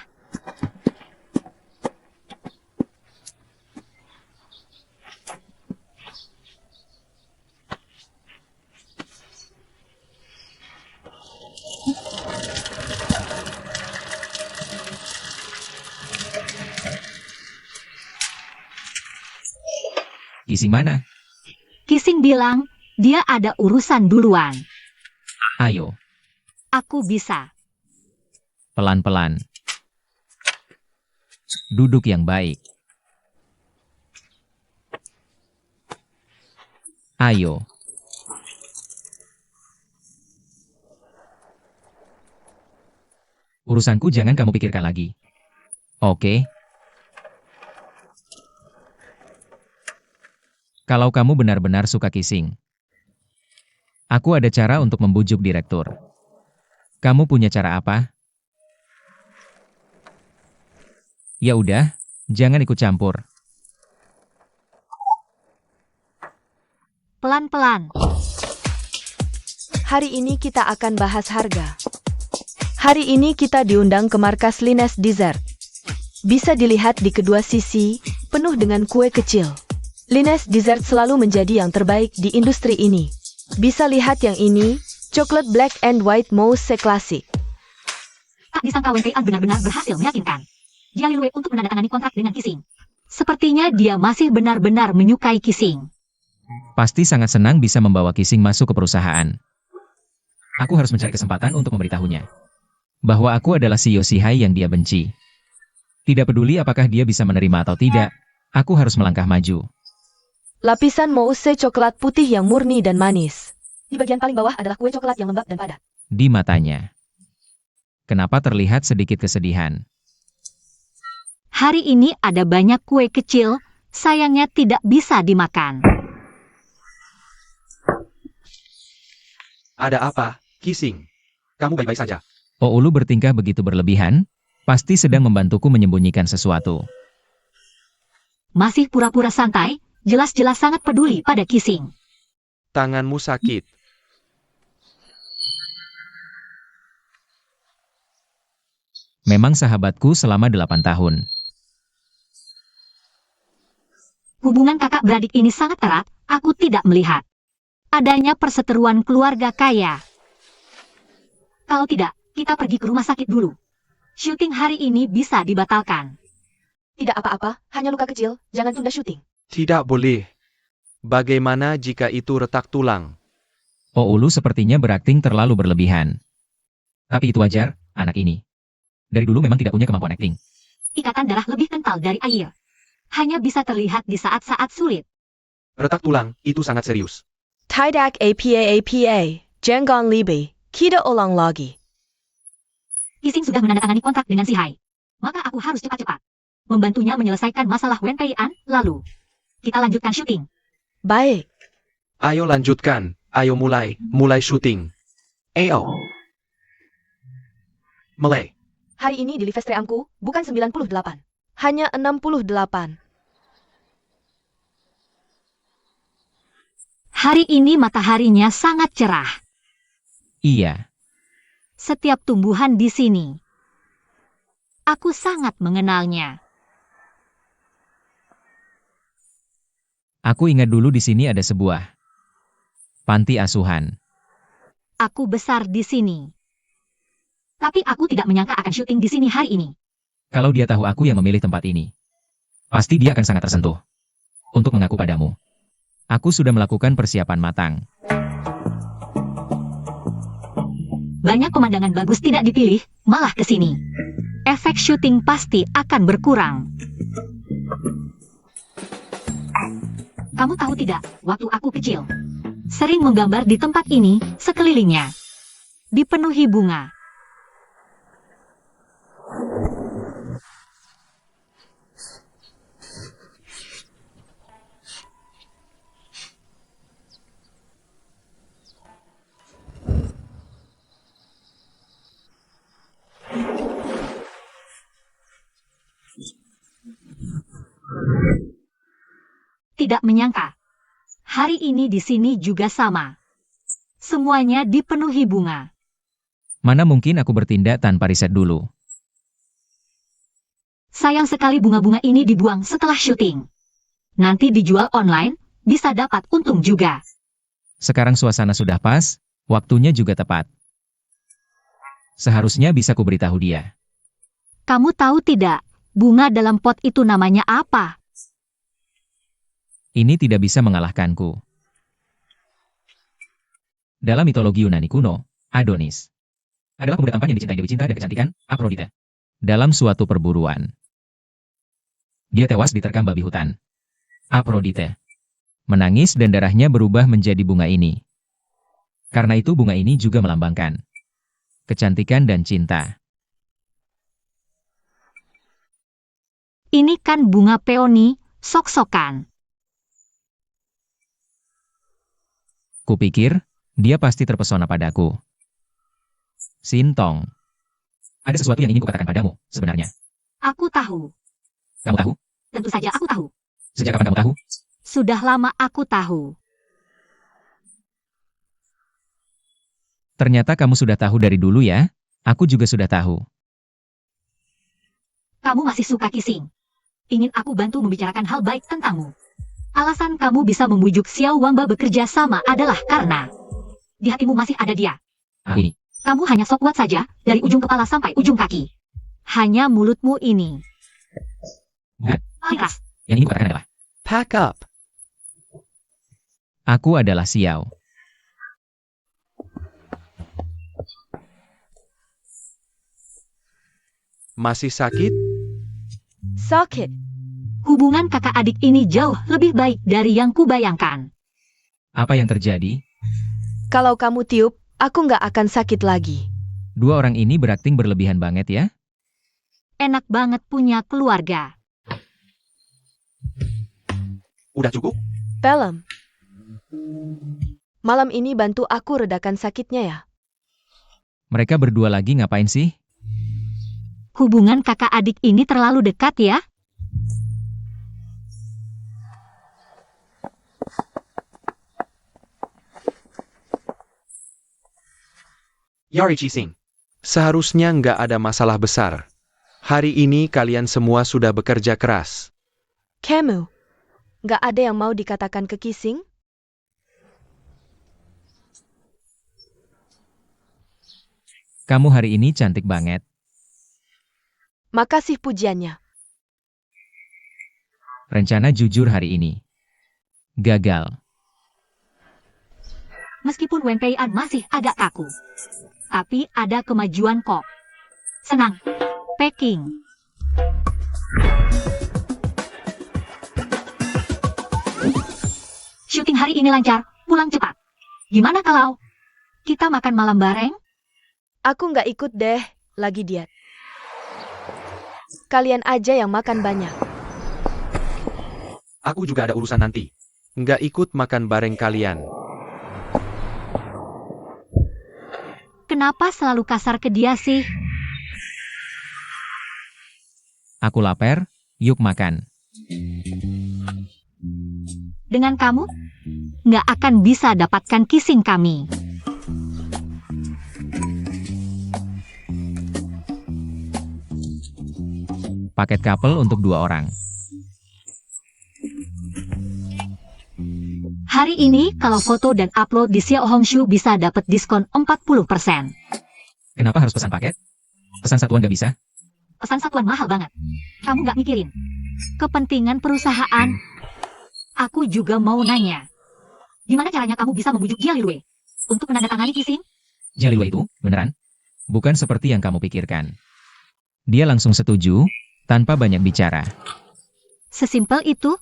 Isi mana? Kissing bilang, dia ada urusan duluan. Ayo, Aku bisa. pelan-pelan. Duduk yang baik. Ayo. Urusanku jangan kamu pikirkan lagi. Oke? Kalau kamu benar-benar suka kissing, aku ada cara untuk membujuk direktur. Kamu punya cara apa? Ya udah, jangan ikut campur. Pelan-pelan. Hari ini kita akan bahas harga. Hari ini kita diundang ke markas Lines Dessert. Bisa dilihat di kedua sisi, penuh dengan kue kecil. Lines Dessert selalu menjadi yang terbaik di industri ini. Bisa lihat yang ini, coklat black and white mousse klasik. Tak disangka WPA benar-benar berhasil meyakinkan Jalilwe untuk menandatangani kontrak dengan Kissing. Sepertinya dia masih benar-benar menyukai Kissing. Pasti sangat senang bisa membawa kissing masuk ke perusahaan. Aku harus mencari kesempatan untuk memberitahunya bahwa aku adalah CEO Sihai yang dia benci. Tidak peduli apakah dia bisa menerima atau tidak, aku harus melangkah maju. Lapisan mousse coklat putih yang murni dan manis. Di bagian paling bawah adalah kue coklat yang lembab dan padat. Di matanya. Kenapa terlihat sedikit kesedihan? Hari ini ada banyak kue kecil, sayangnya tidak bisa dimakan. Ada apa, Kissing? Kamu baik-baik saja? Oulu bertingkah begitu berlebihan, pasti sedang membantuku menyembunyikan sesuatu. Masih pura-pura santai, jelas-jelas sangat peduli pada Kissing. Tanganmu sakit. Memang sahabatku selama 8 tahun. Hubungan kakak beradik ini sangat erat, aku tidak melihat adanya perseteruan keluarga kaya. Kalau tidak, kita pergi ke rumah sakit dulu. Syuting hari ini bisa dibatalkan. Tidak apa-apa, hanya luka kecil, jangan tunda syuting. Tidak boleh. Bagaimana jika itu retak tulang? Oh Ulu sepertinya berakting terlalu berlebihan. Tapi itu wajar, anak ini. Dari dulu memang tidak punya kemampuan akting. Ikatan darah lebih kental dari air. Hanya bisa terlihat di saat-saat sulit. Retak tulang, itu sangat serius. Tidak apa, jangan libi, kita ulang lagi. Ising sudah menandatangani kontrak dengan si Hai. Maka aku harus cepat-cepat membantunya menyelesaikan masalah Wen Pei An, lalu kita lanjutkan syuting. Baik. Ayo lanjutkan, ayo mulai syuting. Ayo. Mulai. Hari ini di livestreamku, bukan 98. Hanya 68. Hari ini mataharinya sangat cerah. Iya, Setiap tumbuhan di sini. Aku sangat mengenalnya. aku ingat dulu di sini ada sebuah panti asuhan. Aku besar di sini. Tapi aku tidak menyangka akan syuting di sini hari ini. Kalau dia tahu aku yang memilih tempat ini, pasti dia akan sangat tersentuh untuk mengaku padamu. Aku sudah melakukan persiapan matang. Banyak pemandangan bagus tidak dipilih, malah ke sini. Efek syuting pasti akan berkurang. Kamu tahu tidak, waktu aku kecil, sering menggambar di tempat ini, sekelilingnya dipenuhi bunga. Tidak menyangka, hari ini di sini juga sama. Semuanya dipenuhi bunga. Mana mungkin aku bertindak tanpa riset dulu. Sayang sekali bunga-bunga ini dibuang setelah syuting. Nanti dijual online, bisa dapat untung juga. Sekarang suasana sudah pas, waktunya juga tepat. Seharusnya bisa kuberitahu dia. Kamu tahu tidak, bunga dalam pot itu namanya apa? Ini tidak bisa mengalahkanku. Dalam mitologi Yunani kuno, Adonis adalah pemuda tampan yang dicintai Dewi Cinta dan kecantikan, Aphrodite. Dalam suatu perburuan, dia tewas diterkam babi hutan. Aphrodite menangis dan darahnya berubah menjadi bunga ini. Karena itu bunga ini juga melambangkan kecantikan dan cinta. Ini kan bunga peoni, sok-sokan. Kupikir, dia pasti terpesona padaku. Sintong. Ada sesuatu yang ingin kukatakan padamu, sebenarnya. Aku tahu. Kamu tahu? Tentu saja aku tahu. Sejak kapan kamu tahu? Sudah lama aku tahu. Ternyata kamu sudah tahu dari dulu ya? Aku juga sudah tahu. Kamu masih suka kissing. Ingin aku bantu membicarakan hal baik tentangmu. Alasan kamu bisa membujuk Xiao Wangba bekerja sama adalah karena di hatimu masih ada dia. Ini. Kamu hanya sok kuat saja, dari ujung kepala sampai ujung kaki. Hanya mulutmu ini. Bukan. Paling keras. Yang ingin kukatakan adalah, Pack up. aku adalah Xiao. Masih sakit? Sakit. Hubungan kakak adik ini jauh lebih baik dari yang kubayangkan. Apa yang terjadi? Kalau kamu tiup, aku nggak akan sakit lagi. Dua orang ini berakting berlebihan banget ya? Enak banget punya keluarga. Udah cukup? Pelem. Malam ini bantu aku redakan sakitnya ya. Mereka berdua lagi ngapain sih? Hubungan kakak adik ini terlalu dekat ya? Yari Chising. Seharusnya nggak ada masalah besar. Hari ini kalian semua sudah bekerja keras. Kamu, nggak ada yang mau dikatakan ke Kissing? Kamu hari ini cantik banget. Makasih pujiannya. Rencana jujur hari ini. Gagal. Meskipun Wen Pei An masih agak kaku. Tapi ada kemajuan kok. Senang. Packing. Syuting hari ini lancar, pulang cepat. Gimana kalau kita makan malam bareng? Aku nggak ikut deh, lagi diet. Kalian aja yang makan banyak. Aku juga ada urusan nanti. Nggak ikut makan bareng kalian. Kenapa selalu kasar ke dia sih? Aku lapar, yuk makan. Dengan kamu, nggak akan bisa dapatkan kissing kami. Paket couple untuk 2 orang. Hari ini, kalau foto dan upload di Xiaohongshu bisa dapat diskon 40%. Kenapa harus pesan paket? Pesan satuan gak bisa? Pesan satuan mahal banget. Kamu nggak mikirin kepentingan perusahaan? Aku juga mau nanya. Gimana caranya kamu bisa membujuk Jia Lilwei untuk menandatangani kissing? Jia Lilwei itu, beneran? Bukan seperti yang kamu pikirkan. Dia langsung setuju, tanpa banyak bicara. Sesimpel itu?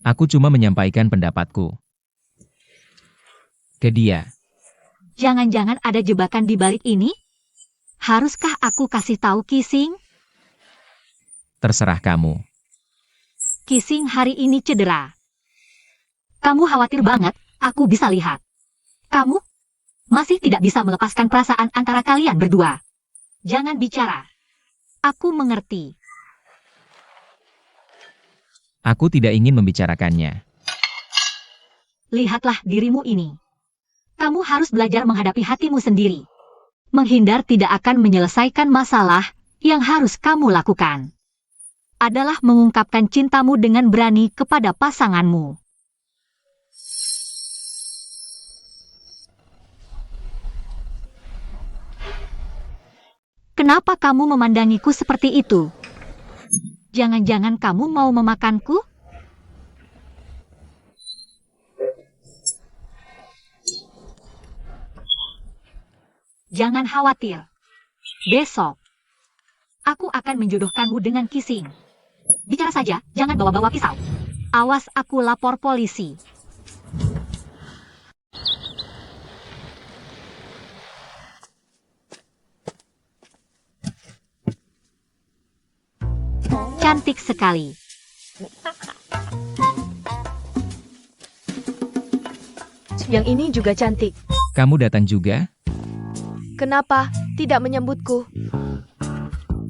Aku cuma menyampaikan pendapatku. Ke dia. Jangan-jangan ada jebakan di balik ini? Haruskah aku kasih tahu kissing? Terserah kamu. Kissing hari ini cedera. Kamu khawatir banget, aku bisa lihat. Kamu masih tidak bisa melepaskan perasaan antara kalian berdua. Jangan bicara. Aku mengerti. Aku tidak ingin membicarakannya. Lihatlah dirimu ini. Kamu harus belajar menghadapi hatimu sendiri. Menghindar tidak akan menyelesaikan masalah. Yang harus kamu lakukan adalah mengungkapkan cintamu dengan berani kepada pasanganmu. Kenapa kamu memandangiku seperti itu? Jangan-jangan kamu mau memakanku? Jangan khawatir. Besok, aku akan menjodohkanmu dengan kissing. Bicara saja, jangan bawa-bawa pisau. Awas aku lapor polisi. Cantik sekali. Yang ini juga cantik. Kamu datang juga? Kenapa tidak menyambutku?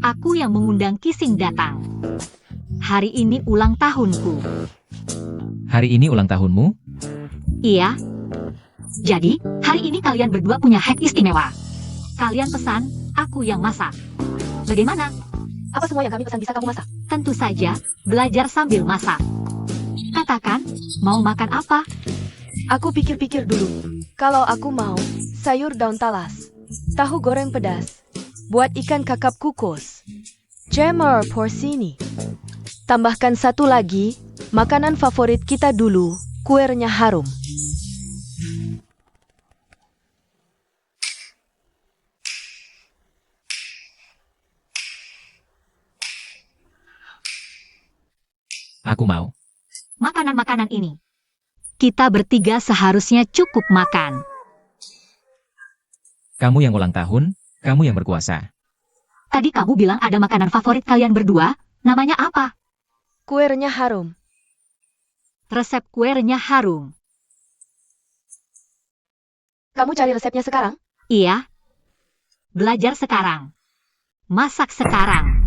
Aku yang mengundang kissing datang. Hari ini ulang tahunku. Hari ini ulang tahunmu? Iya. Jadi, hari ini kalian berdua punya hak istimewa. Kalian pesan, aku yang masak. Bagaimana? Apa semua yang kami pesan bisa kamu masak? Tentu saja, belajar sambil masak. Katakan, mau makan apa? Aku pikir-pikir dulu. Kalau aku mau, sayur daun talas, tahu goreng pedas, buat ikan kakap kukus, jammer porcini. Tambahkan satu lagi, makanan favorit kita dulu, kuenya harum. Aku mau. Makanan-makanan ini. Kita bertiga seharusnya cukup makan. Kamu yang ulang tahun, kamu yang berkuasa. Tadi kamu bilang ada makanan favorit kalian berdua, namanya apa? Kuenya harum. Resep kuenya harum. Kamu cari resepnya sekarang? Iya. Belajar sekarang. Masak sekarang.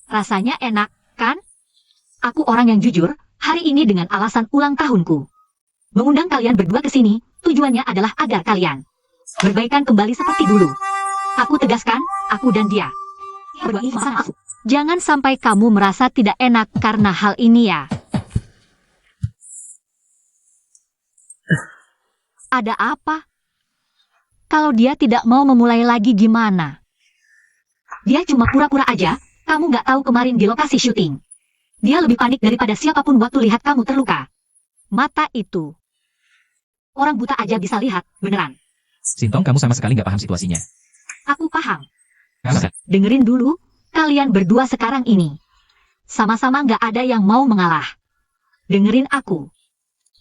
Rasanya enak, kan? Aku orang yang jujur, hari ini dengan alasan ulang tahunku. Mengundang kalian berdua ke sini, tujuannya adalah agar kalian berbaikan kembali seperti dulu. Aku tegaskan, aku dan dia. Berdua ini sama aku. Jangan sampai kamu merasa tidak enak karena hal ini ya. Ada apa? Kalau dia tidak mau memulai lagi gimana? Dia cuma pura-pura aja, kamu nggak tahu kemarin di lokasi syuting. Dia lebih panik daripada siapapun waktu lihat kamu terluka. Mata itu. Orang buta aja bisa lihat, beneran. Sintong, kamu sama sekali nggak paham situasinya. Aku paham. Apa? Dengerin dulu, kalian berdua sekarang ini. Sama-sama nggak ada yang mau mengalah. Dengerin aku.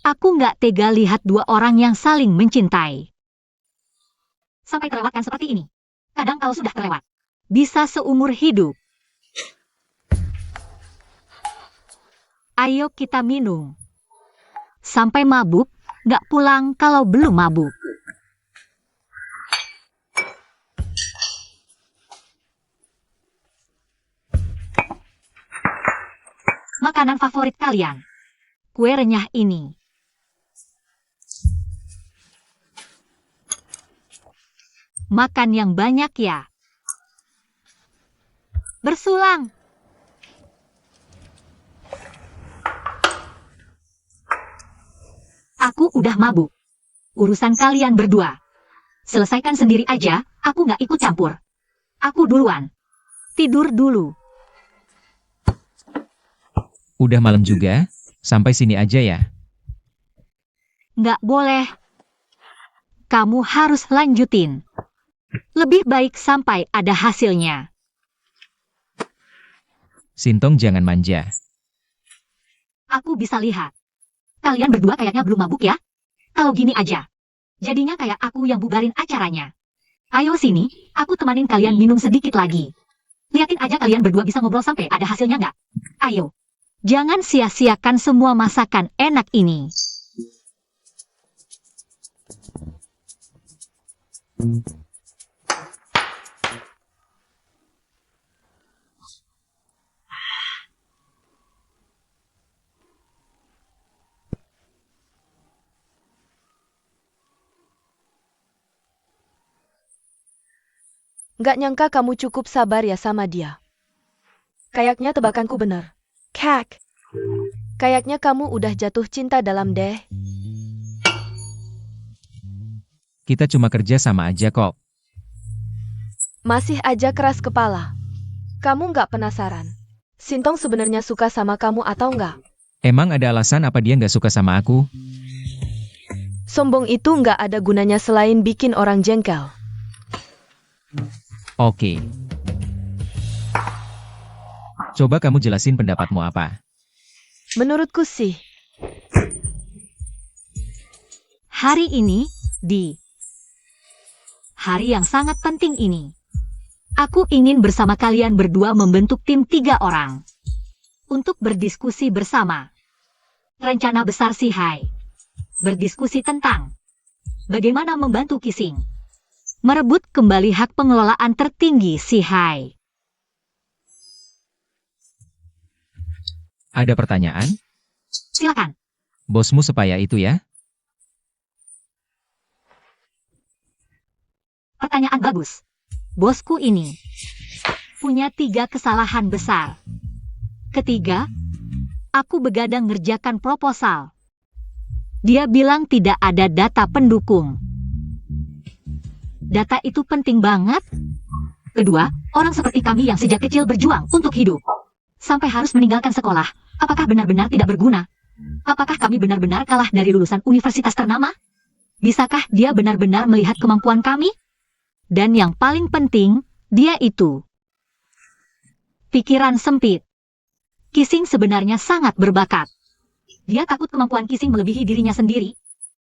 Aku nggak tega lihat dua orang yang saling mencintai. Sampai terlewatkan seperti ini. Kadang kalau sudah terlewat, bisa seumur hidup. Ayo kita minum. Sampai mabuk, nggak pulang kalau belum mabuk. Makanan favorit kalian. Kue renyah ini. Makan yang banyak ya. Bersulang. Aku udah mabuk. Urusan kalian berdua. Selesaikan sendiri aja, aku nggak ikut campur. Aku duluan. Tidur dulu. Udah malam juga, sampai sini aja ya. Nggak boleh. Kamu harus lanjutin. Lebih baik sampai ada hasilnya. Sintong, jangan manja. Aku bisa lihat. Kalian berdua kayaknya belum mabuk ya? Kalau gini aja. Jadinya kayak aku yang bubarin acaranya. Ayo sini, aku temanin kalian minum sedikit lagi. Liatin aja kalian berdua bisa ngobrol sampai ada hasilnya nggak? Ayo. Jangan sia-siakan semua masakan enak ini. Nggak nyangka kamu cukup sabar ya sama dia. Kayaknya tebakanku benar. Kak. Kayaknya kamu udah jatuh cinta dalam deh. Kita cuma kerja sama aja kok. Masih aja keras kepala. Kamu nggak penasaran? Sintong sebenarnya suka sama kamu atau nggak? Emang ada alasan apa dia nggak suka sama aku? Sombong itu nggak ada gunanya selain bikin orang jengkel. Oke. Coba kamu jelasin pendapatmu apa. Menurutku sih, Hari ini, di hari yang sangat penting ini, aku ingin bersama kalian berdua membentuk tim 3 orang. Untuk berdiskusi bersama. Rencana besar si Hai. Berdiskusi tentang bagaimana membantu Kissing merebut kembali hak pengelolaan tertinggi si Hai. Ada pertanyaan? Silakan. Bosmu sepaya itu ya? Pertanyaan bagus. Bosku ini punya 3 kesalahan besar. Ketiga, aku begadang ngerjakan proposal. Dia bilang tidak ada data pendukung. Data itu penting banget. Kedua, orang seperti kami yang sejak kecil berjuang untuk hidup. Sampai harus meninggalkan sekolah. Apakah benar-benar tidak berguna? Apakah kami benar-benar kalah dari lulusan universitas ternama? Bisakah dia benar-benar melihat kemampuan kami? Dan yang paling penting, dia itu pikiran sempit. Kissing sebenarnya sangat berbakat. Dia takut kemampuan Kissing melebihi dirinya sendiri.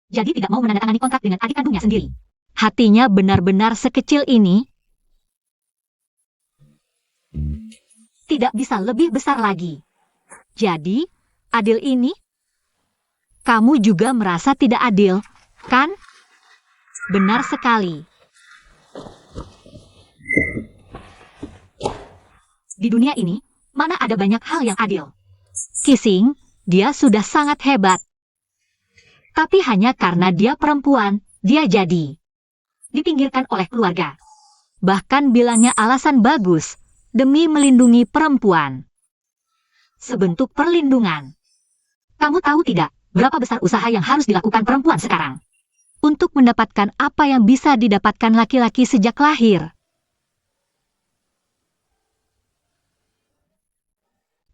Jadi tidak mau menandatangani kontrak dengan adik kandungnya sendiri. Hatinya benar-benar sekecil ini. Tidak bisa lebih besar lagi. Jadi, adil ini? Kamu juga merasa tidak adil, kan? Benar sekali. Di dunia ini, mana ada banyak hal yang adil. Kissing, dia sudah sangat hebat. Tapi hanya karena dia perempuan, dia jadi dipinggirkan oleh keluarga. Bahkan bilangnya alasan bagus, demi melindungi perempuan. Sebentuk perlindungan. Kamu tahu tidak, berapa besar usaha yang harus dilakukan perempuan sekarang untuk mendapatkan apa yang bisa didapatkan laki-laki sejak lahir?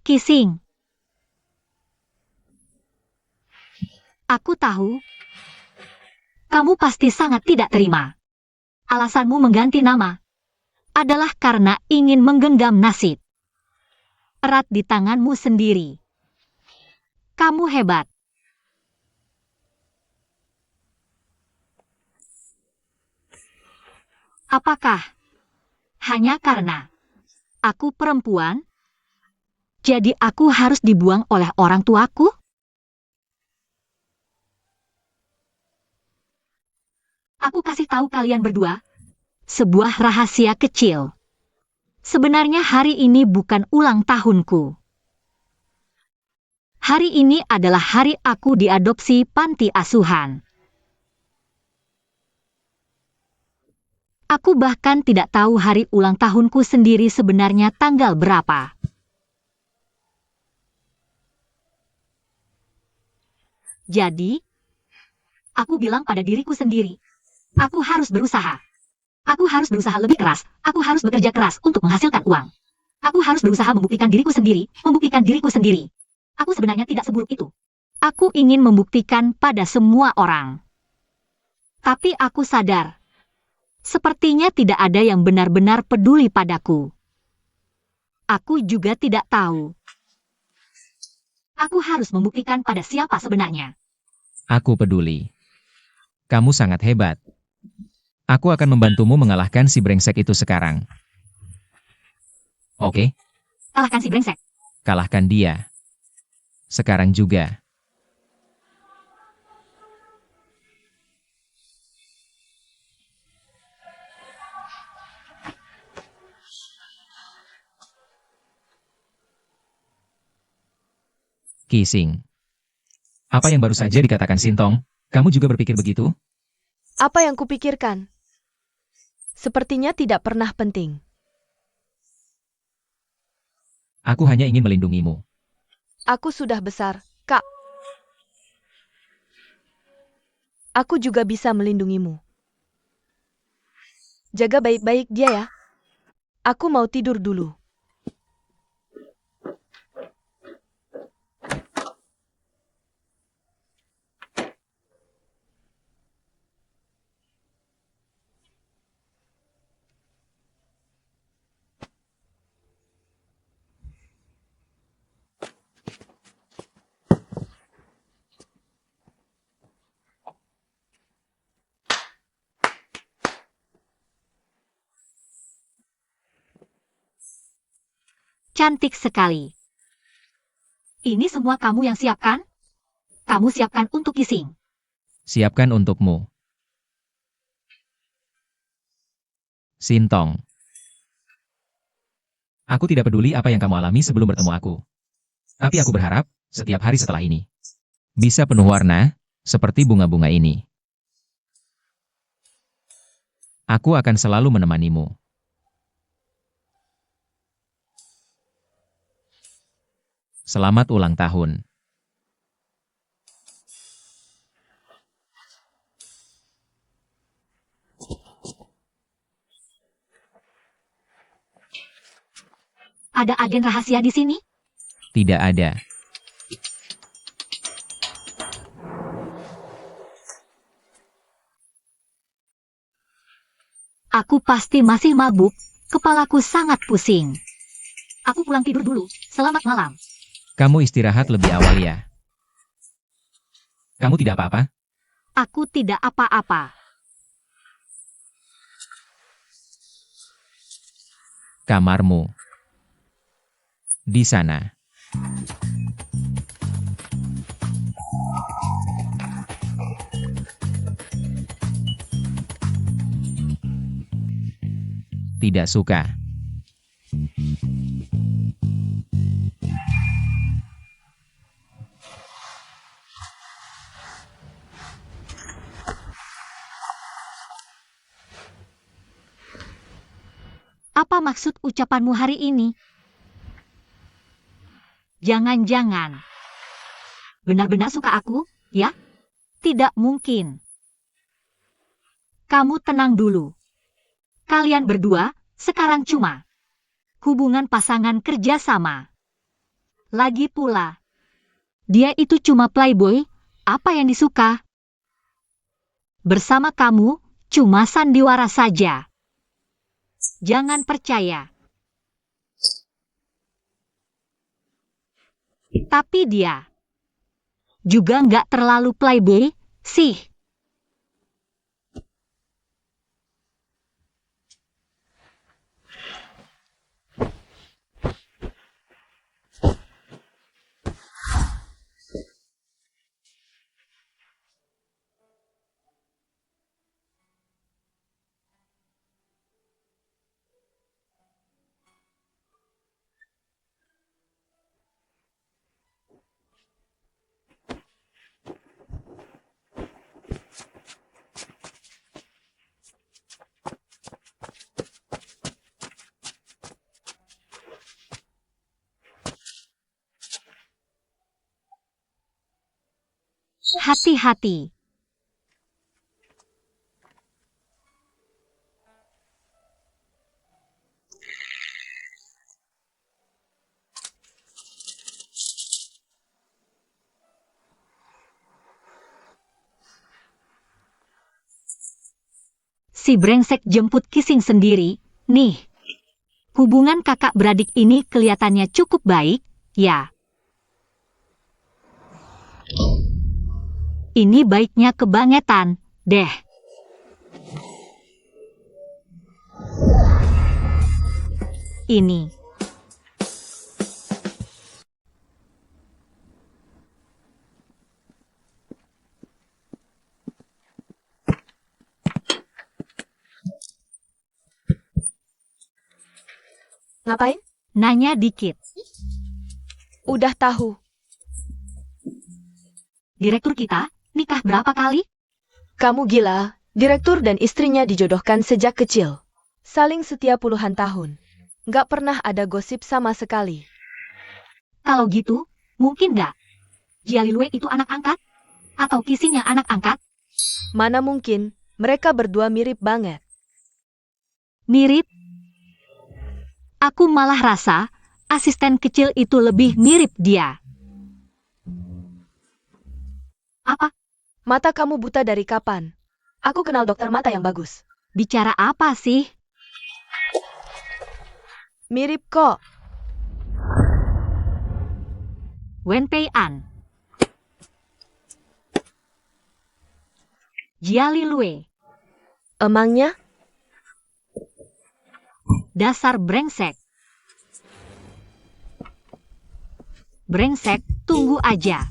Kissing. Aku tahu. Kamu pasti sangat tidak terima. Alasanmu mengganti nama adalah karena ingin menggenggam nasib erat di tanganmu sendiri. Kamu hebat. Apakah hanya karena aku perempuan, jadi aku harus dibuang oleh orang tuaku? Aku kasih tahu kalian berdua sebuah rahasia kecil. Sebenarnya hari ini bukan ulang tahunku. Hari ini adalah hari aku diadopsi panti asuhan. Aku bahkan tidak tahu hari ulang tahunku sendiri sebenarnya tanggal berapa. Jadi, aku bilang pada diriku sendiri, aku harus berusaha. Aku harus berusaha lebih keras, aku harus bekerja keras untuk menghasilkan uang. Aku harus berusaha membuktikan diriku sendiri, membuktikan diriku sendiri. Aku sebenarnya tidak seburuk itu. Aku ingin membuktikan pada semua orang. Tapi aku sadar, sepertinya tidak ada yang benar-benar peduli padaku. Aku juga tidak tahu. Aku harus membuktikan pada siapa sebenarnya. Aku peduli. Kamu sangat hebat. Aku akan membantumu mengalahkan si brengsek itu sekarang. Oke, Kalahkan si brengsek. kalahkan dia. Sekarang juga. Kissing. Apa yang baru saja dikatakan Sintong? Kamu juga berpikir begitu? Apa yang kupikirkan? Sepertinya tidak pernah penting. Aku hanya ingin melindungimu. Aku sudah besar, Kak. Aku juga bisa melindungimu. Jaga baik-baik dia ya. Aku mau tidur dulu. Cantik sekali. Ini semua kamu yang siapkan? Kamu siapkan untuk kissing. Siapkan untukmu. Sintong. Aku tidak peduli apa yang kamu alami sebelum bertemu aku. Tapi aku berharap, setiap hari setelah ini, bisa penuh warna, seperti bunga-bunga ini. Aku akan selalu menemanimu. Selamat ulang tahun. Ada agen rahasia di sini? Tidak ada. Aku pasti masih mabuk, kepalaku sangat pusing. Aku pulang tidur dulu, selamat malam. Kamu istirahat lebih awal ya. Kamu tidak apa-apa? Aku tidak apa-apa. Kamarmu. Di sana. Tidak suka. Apa maksud ucapanmu hari ini? Jangan-jangan. Benar-benar suka aku, ya? Tidak mungkin. Kamu tenang dulu. Kalian berdua sekarang cuma hubungan pasangan kerja sama. Lagi pula, dia itu cuma playboy, apa yang disuka? Bersama kamu, cuma sandiwara saja. Jangan percaya. Tapi dia juga nggak terlalu playboy, sih. Hati-hati. Si brengsek jemput Kissing sendiri, nih. Hubungan kakak beradik ini kelihatannya cukup baik, ya. Ini baiknya kebangetan, deh. Ini. Ngapain? Nanya dikit. Udah tahu. Direktur kita nikah berapa kali? Kamu gila, direktur dan istrinya dijodohkan sejak kecil. Saling setia puluhan tahun. Nggak pernah ada gosip sama sekali. Kalau gitu, mungkin nggak? Jialilwe itu anak angkat? Atau Kissing yang anak angkat? Mana mungkin, mereka berdua mirip banget. Mirip? Aku malah rasa, asisten kecil itu lebih mirip dia. Apa? Mata kamu buta dari kapan? Aku kenal dokter mata yang bagus. Bicara apa sih? Mirip kok. Wen Pei An. Jialilwe. Emangnya? Dasar brengsek. Brengsek, tunggu aja.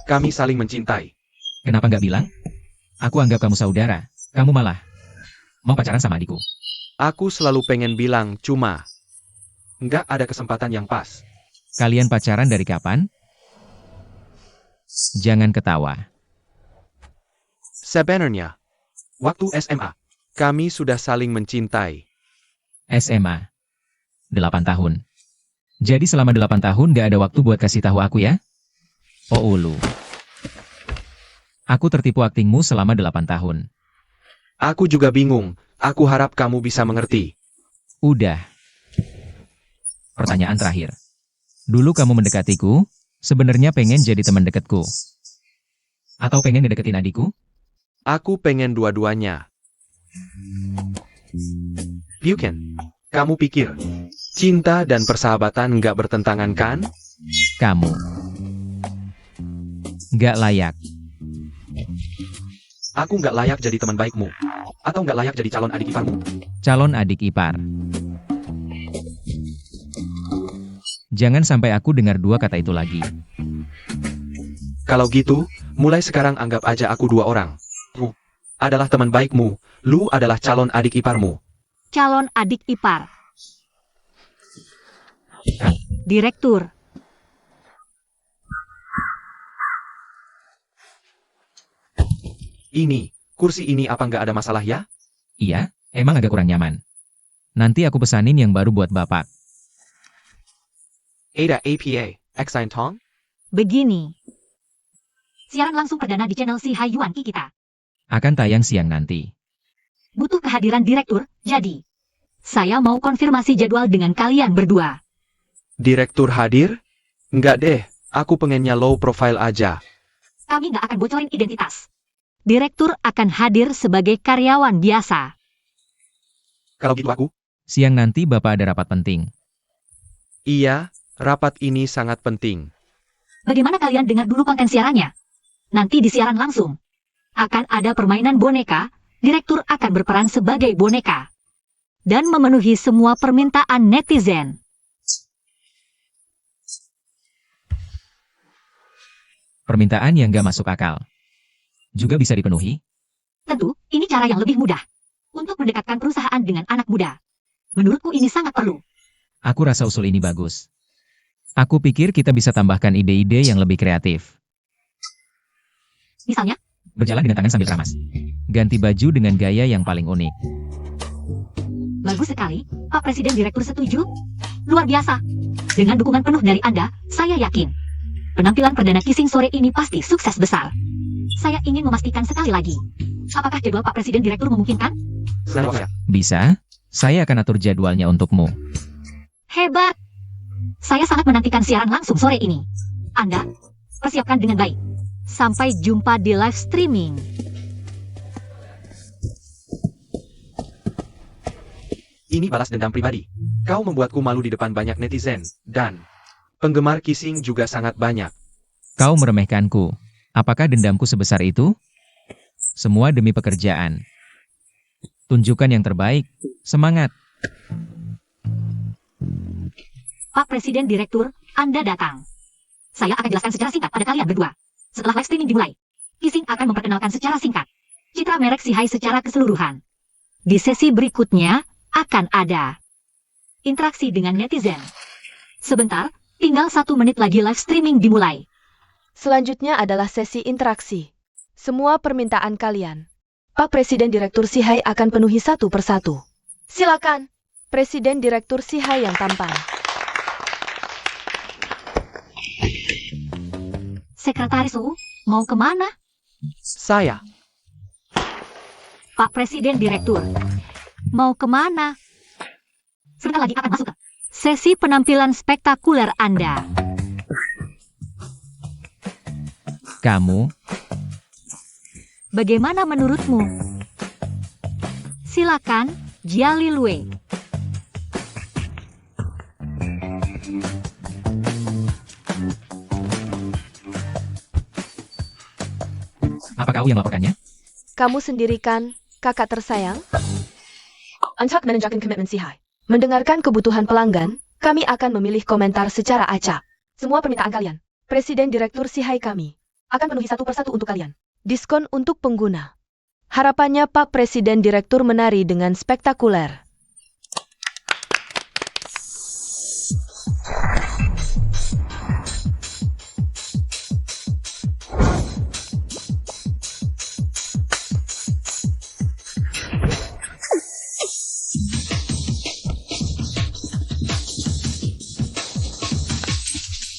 Kami saling mencintai. Kenapa nggak bilang? Aku anggap kamu saudara. Kamu malah mau pacaran sama adikku. Aku selalu pengen bilang, cuma nggak ada kesempatan yang pas. Kalian pacaran dari kapan? Jangan ketawa. Sebenarnya, waktu SMA, kami sudah saling mencintai. SMA. 8 tahun. Jadi selama 8 tahun nggak ada waktu buat kasih tahu aku ya? Oh ulu. Aku tertipu aktingmu selama 8 tahun. Aku juga bingung. Aku harap kamu bisa mengerti. Udah. Pertanyaan terakhir. Dulu kamu mendekatiku, sebenarnya pengen jadi teman dekatku. Atau pengen ngedeketin adikku? Aku pengen dua-duanya. Bukan. Kamu pikir, cinta dan persahabatan nggak bertentangan kan? Kamu. Nggak layak. Aku nggak layak jadi teman baikmu. Atau nggak layak jadi calon adik iparmu. Calon adik ipar. Jangan sampai aku dengar dua kata itu lagi. Kalau gitu, mulai sekarang anggap aja aku dua orang. Lu adalah teman baikmu, lu adalah calon adik iparmu. Calon adik ipar. Direktur. Ini, kursi ini apa nggak ada masalah ya? Iya, emang agak kurang nyaman. Nanti aku pesanin yang baru buat Bapak. Ada APA, Exine Tong? Begini. Siaran langsung perdana di channel Si Hai Yuan Ki kita. Akan tayang siang nanti. Butuh kehadiran direktur, jadi. Saya mau konfirmasi jadwal dengan kalian berdua. Direktur hadir? Nggak deh, aku pengennya low profile aja. Kami nggak akan bocorin identitas. Direktur akan hadir sebagai karyawan biasa. Kalau gitu aku? Siang nanti Bapak ada rapat penting. Iya, rapat ini sangat penting. Bagaimana kalian dengar dulu konten siarannya? Nanti di siaran langsung. Akan ada permainan boneka, direktur akan berperan sebagai boneka. Dan memenuhi semua permintaan netizen. Permintaan yang gak masuk akal. Juga bisa dipenuhi? Tentu, ini cara yang lebih mudah. Untuk mendekatkan perusahaan dengan anak muda. Menurutku ini sangat perlu. Aku rasa usul ini bagus. Aku pikir kita bisa tambahkan ide-ide yang lebih kreatif. Misalnya, Berjalan dengan tangan sambil keramas. Ganti baju dengan gaya yang paling unik. bagus sekali, Pak Presiden Direktur setuju? Luar biasa. Dengan dukungan penuh dari Anda, saya yakin. Penampilan perdana Kissing sore ini pasti sukses besar. Saya ingin memastikan sekali lagi. Apakah jadwal Pak Presiden Direktur memungkinkan? Senang ya? Bisa? Saya akan atur jadwalnya untukmu. Hebat! Saya sangat menantikan siaran langsung sore ini. Anda, persiapkan dengan baik. Sampai jumpa di live streaming. Ini balas dendam pribadi. Kau membuatku malu di depan banyak netizen, dan penggemar Kissing juga sangat banyak. Kau meremehkanku. Apakah dendamku sebesar itu? Semua demi pekerjaan. Tunjukkan yang terbaik. Semangat. Pak Presiden Direktur, Anda datang. Saya akan jelaskan secara singkat pada kalian berdua. Setelah live streaming dimulai, Kissing akan memperkenalkan secara singkat citra merek Si Hai secara keseluruhan. Di sesi berikutnya, akan ada interaksi dengan netizen. Sebentar, tinggal 1 menit lagi live streaming dimulai. Selanjutnya adalah sesi interaksi. Semua permintaan kalian. Pak Presiden Direktur Si Hai akan penuhi satu persatu. Silakan, Presiden Direktur Si Hai yang tampan. Sekretaris U, mau kemana? Saya, Pak Presiden Direktur, mau kemana? Sebentar lagi akan masuk ke sesi penampilan spektakuler Anda. Kamu, Bagaimana menurutmu? Silakan, Jia Lilwei. apa kau yang melaporkannya? Kamu sendiri kan, kakak tersayang? Untuk menunjukkan komitmen Si Hai. Mendengarkan kebutuhan pelanggan, kami akan memilih komentar secara acak. Semua permintaan kalian, Presiden Direktur Si Hai kami, akan penuhi satu persatu untuk kalian. Diskon untuk pengguna. Harapannya Pak Presiden Direktur menari dengan spektakuler.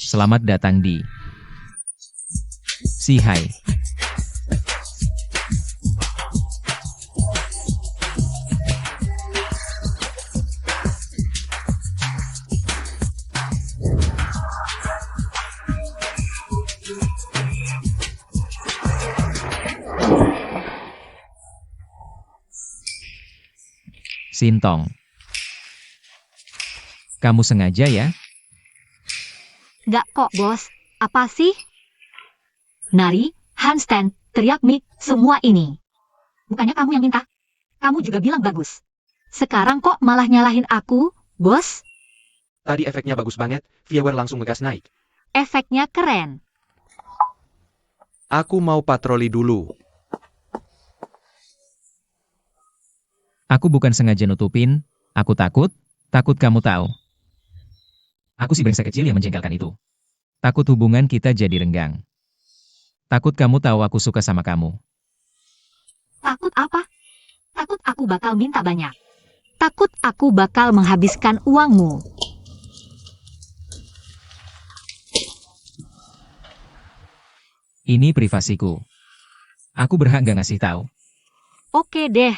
Selamat datang di Si Hai. Sintong. Kamu sengaja ya? Nggak kok, bos. Apa sih? Nari, handstand, teriak mic, semua ini. Bukannya kamu yang minta? Kamu juga bilang bagus. Sekarang kok malah nyalahin aku, bos? tadi efeknya bagus banget, viewer langsung ngegas naik. Efeknya keren. Aku mau patroli dulu. Aku bukan sengaja nutupin, aku takut kamu tahu. Aku si brengsek kecil yang menjengkelkan itu. Takut hubungan kita jadi renggang. Takut kamu tahu aku suka sama kamu. Takut apa? Takut aku bakal minta banyak. Takut aku bakal menghabiskan uangmu. Ini privasiku. Aku berhak gak ngasih tahu. Oke deh.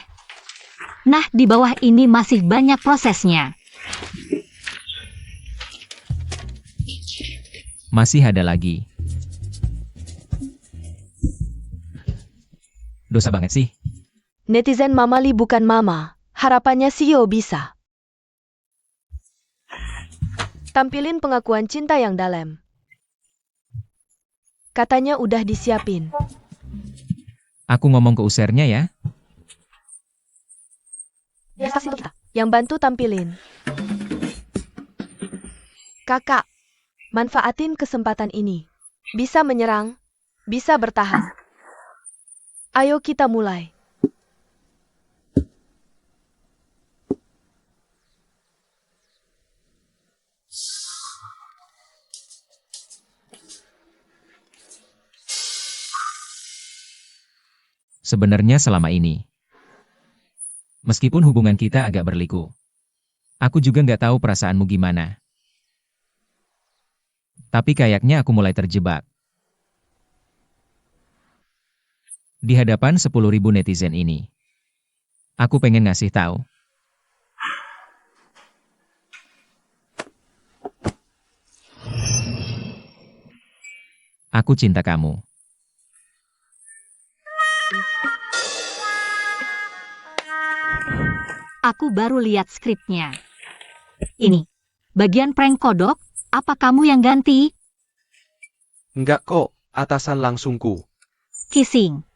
Nah, di bawah ini masih banyak prosesnya. Masih ada lagi. Dosa banget sih. Netizen Mamali bukan mama. Harapannya CEO bisa. Tampilin pengakuan cinta yang dalam. Katanya udah disiapin. Aku ngomong ke usernya ya. Yang bantu tampilin. Kakak, manfaatin kesempatan ini. Bisa menyerang, bisa bertahan. Ayo kita mulai. Sebenarnya selama ini, meskipun hubungan kita agak berliku, aku juga nggak tahu perasaanmu gimana. Tapi kayaknya aku mulai terjebak. Di hadapan 10.000 netizen ini, aku pengen ngasih tahu. Aku cinta kamu. Aku baru lihat skripnya. Ini, bagian prank kodok, apa kamu yang ganti? Enggak kok, atasan langsungku. Kissing.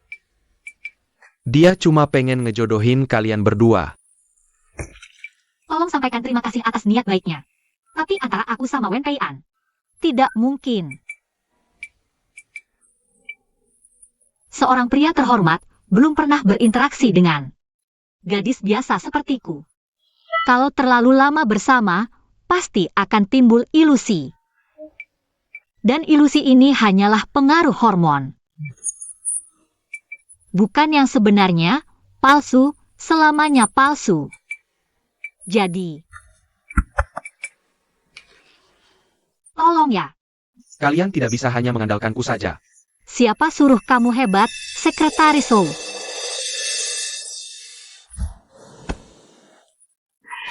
Dia cuma pengen ngejodohin kalian berdua. Tolong sampaikan terima kasih atas niat baiknya. Tapi antara aku sama Wen Pei An, tidak mungkin. Seorang pria terhormat belum pernah berinteraksi dengan gadis biasa sepertiku. Kalau terlalu lama bersama, pasti akan timbul ilusi. Dan ilusi ini hanyalah pengaruh hormon. Bukan yang sebenarnya, palsu, selamanya palsu. Jadi, tolong ya, Kalian tidak bisa hanya mengandalkanku saja. siapa suruh kamu hebat, Sekretaris Zhou?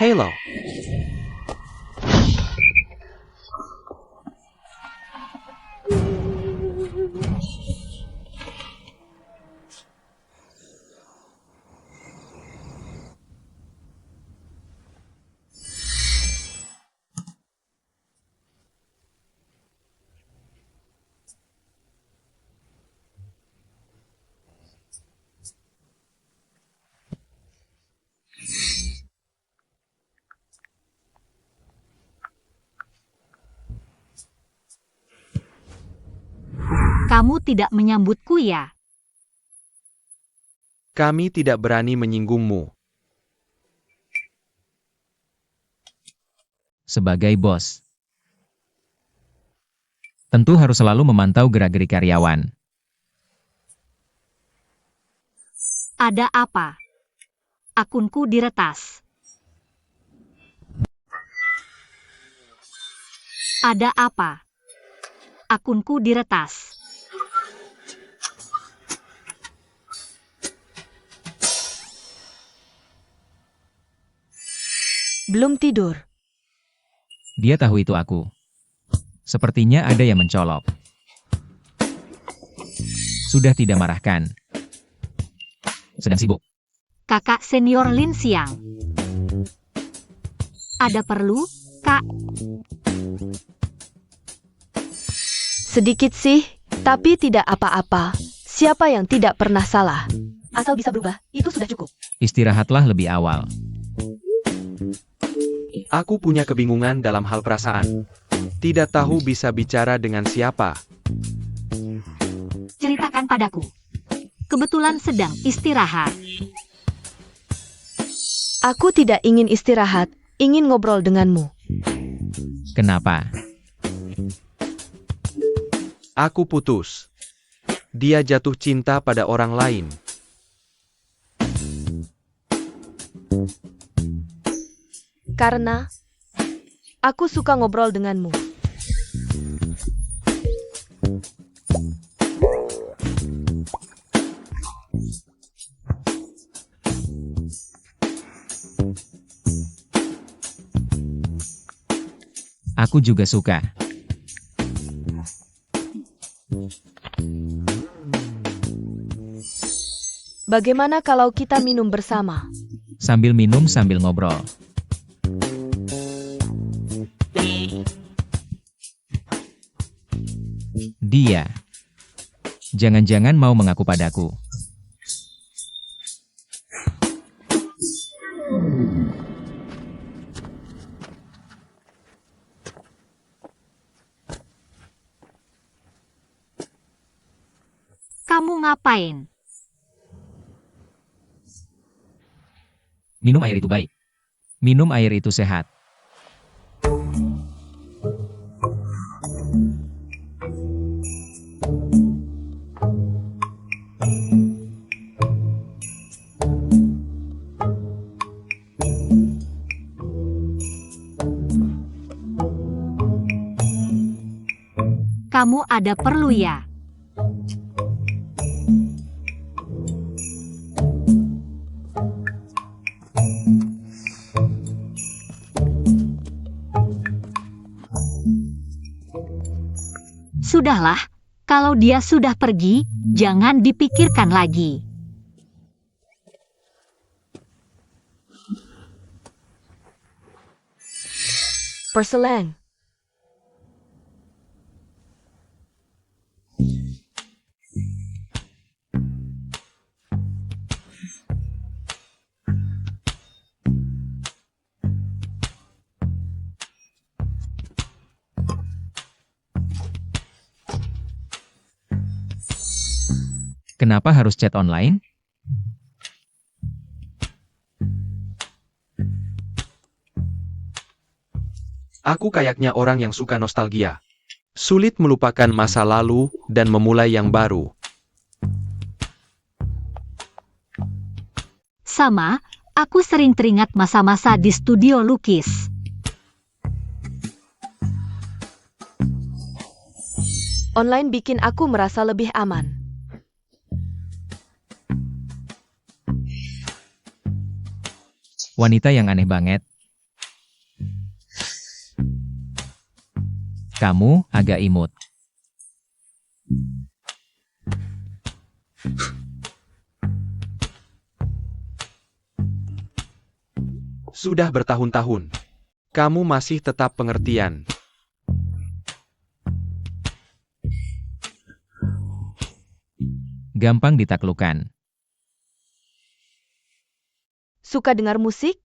Halo. Kamu tidak menyambutku ya? Kami tidak berani menyinggungmu. Sebagai bos, tentu harus selalu memantau gerak-gerik karyawan. Ada apa? Akunku diretas. Ada apa? Akunku diretas. Belum tidur. Dia tahu itu aku. Sepertinya ada yang mencolok. Sudah tidak marahkan. Sedang sibuk. Kakak senior Lin Xiang. Ada perlu, Kak? Sedikit sih, tapi tidak apa-apa. Siapa yang tidak pernah salah? Asal bisa berubah, itu sudah cukup. Istirahatlah lebih awal. Aku punya kebingungan dalam hal perasaan. Tidak tahu bisa bicara dengan siapa. Ceritakan padaku. Kebetulan sedang istirahat. Aku tidak ingin istirahat, ingin ngobrol denganmu. Kenapa? Aku putus. Dia jatuh cinta pada orang lain. Karena aku suka ngobrol denganmu. Aku juga suka. Bagaimana kalau kita minum bersama? Sambil minum sambil ngobrol. Dia. Jangan-jangan mau mengaku padaku. Kamu ngapain? Minum air itu baik. Minum air itu sehat. Kamu ada perlu ya? Sudahlah, kalau dia sudah pergi, jangan dipikirkan lagi. Porcelain. Kenapa harus chat online? Aku kayaknya orang yang suka nostalgia. Sulit melupakan masa lalu dan memulai yang baru. Sama, aku sering teringat masa-masa di studio lukis. Online bikin aku merasa lebih aman. Wanita yang aneh banget. Kamu agak imut. Sudah bertahun-tahun. Kamu masih tetap pengertian. Gampang ditaklukkan. Suka dengar musik?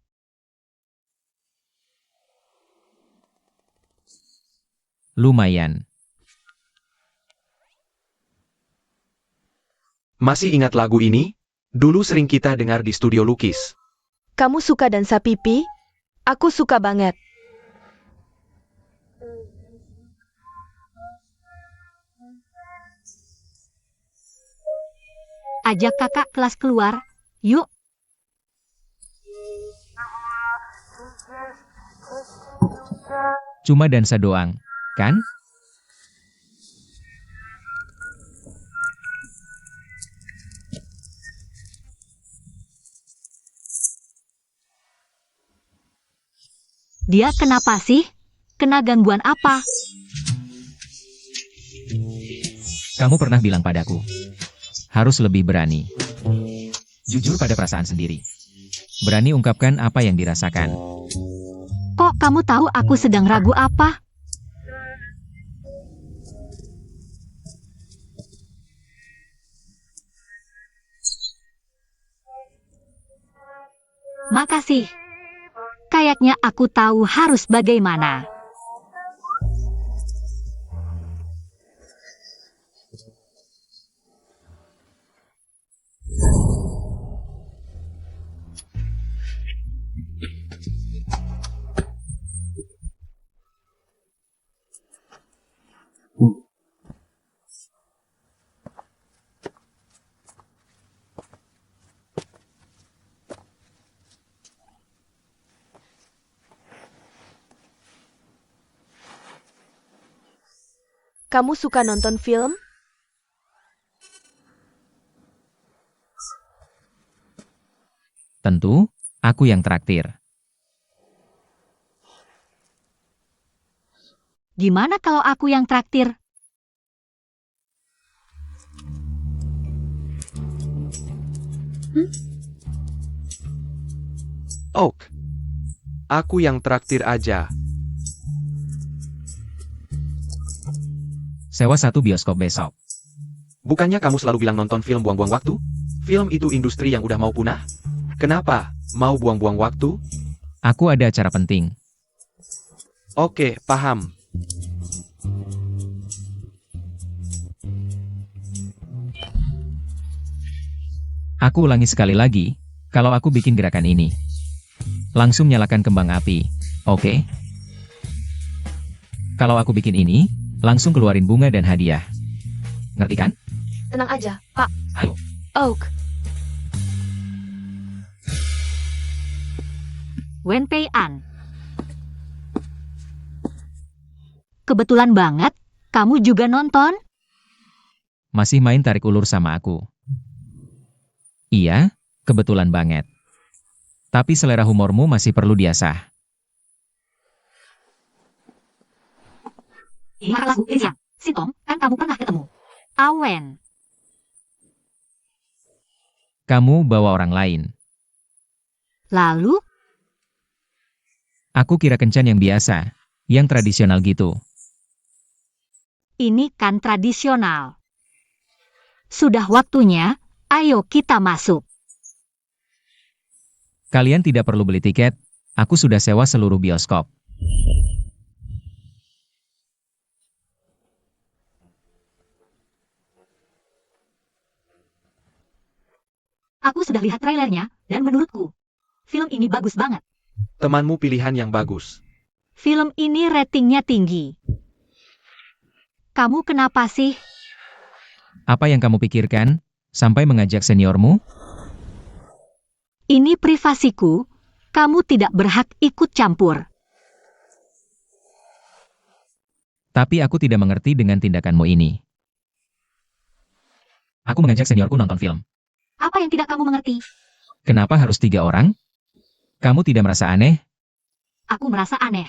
Lumayan. Masih ingat lagu ini? Dulu sering kita dengar di studio lukis. Kamu suka dansa pipi? Aku suka banget. Ajak kakak kelas keluar, yuk. Cuma dansa doang, kan? Dia kenapa sih? Kena gangguan apa? Kamu pernah bilang padaku, harus lebih berani. Jujur pada perasaan sendiri. Berani ungkapkan apa yang dirasakan. Kok kamu tahu aku sedang ragu apa? Makasih. Kayaknya aku tahu harus bagaimana. kamu suka nonton film? Tentu, aku yang traktir. Gimana kalau aku yang traktir? Oak. Aku yang traktir aja. Sewa satu bioskop besok. Bukannya kamu selalu bilang nonton film buang-buang waktu? Film itu industri yang udah mau punah? Kenapa mau buang-buang waktu? Aku ada acara penting. Oke, paham. Aku ulangi sekali lagi, kalau aku bikin gerakan ini. Langsung nyalakan kembang api, oke? Kalau aku bikin ini, langsung keluarin bunga dan hadiah. Ngerti kan? Tenang aja, Pak. Ayo. Oak. Wen Pei An. Kebetulan banget, kamu juga nonton? Masih main tarik ulur sama aku. Iya, kebetulan banget. Tapi selera humormu masih perlu diasah. Ini lagu Liang. Sintong, kan kamu pernah ketemu. Awen. Kamu bawa orang lain. Lalu, Aku kira kencan yang biasa, yang tradisional gitu. ini kan tradisional. Sudah waktunya, ayo kita masuk. Kalian tidak perlu beli tiket, aku sudah sewa seluruh bioskop. Aku sudah lihat trailernya, dan menurutku, film ini bagus banget. Temanmu pilihan yang bagus. Film ini ratingnya tinggi. Kamu kenapa sih? Apa yang kamu pikirkan, sampai mengajak seniormu? Ini privasiku, kamu tidak berhak ikut campur. Tapi aku tidak mengerti dengan tindakanmu ini. Aku mengajak seniorku nonton film. Apa yang tidak kamu mengerti? Kenapa harus 3 orang? Kamu tidak merasa aneh? Aku merasa aneh.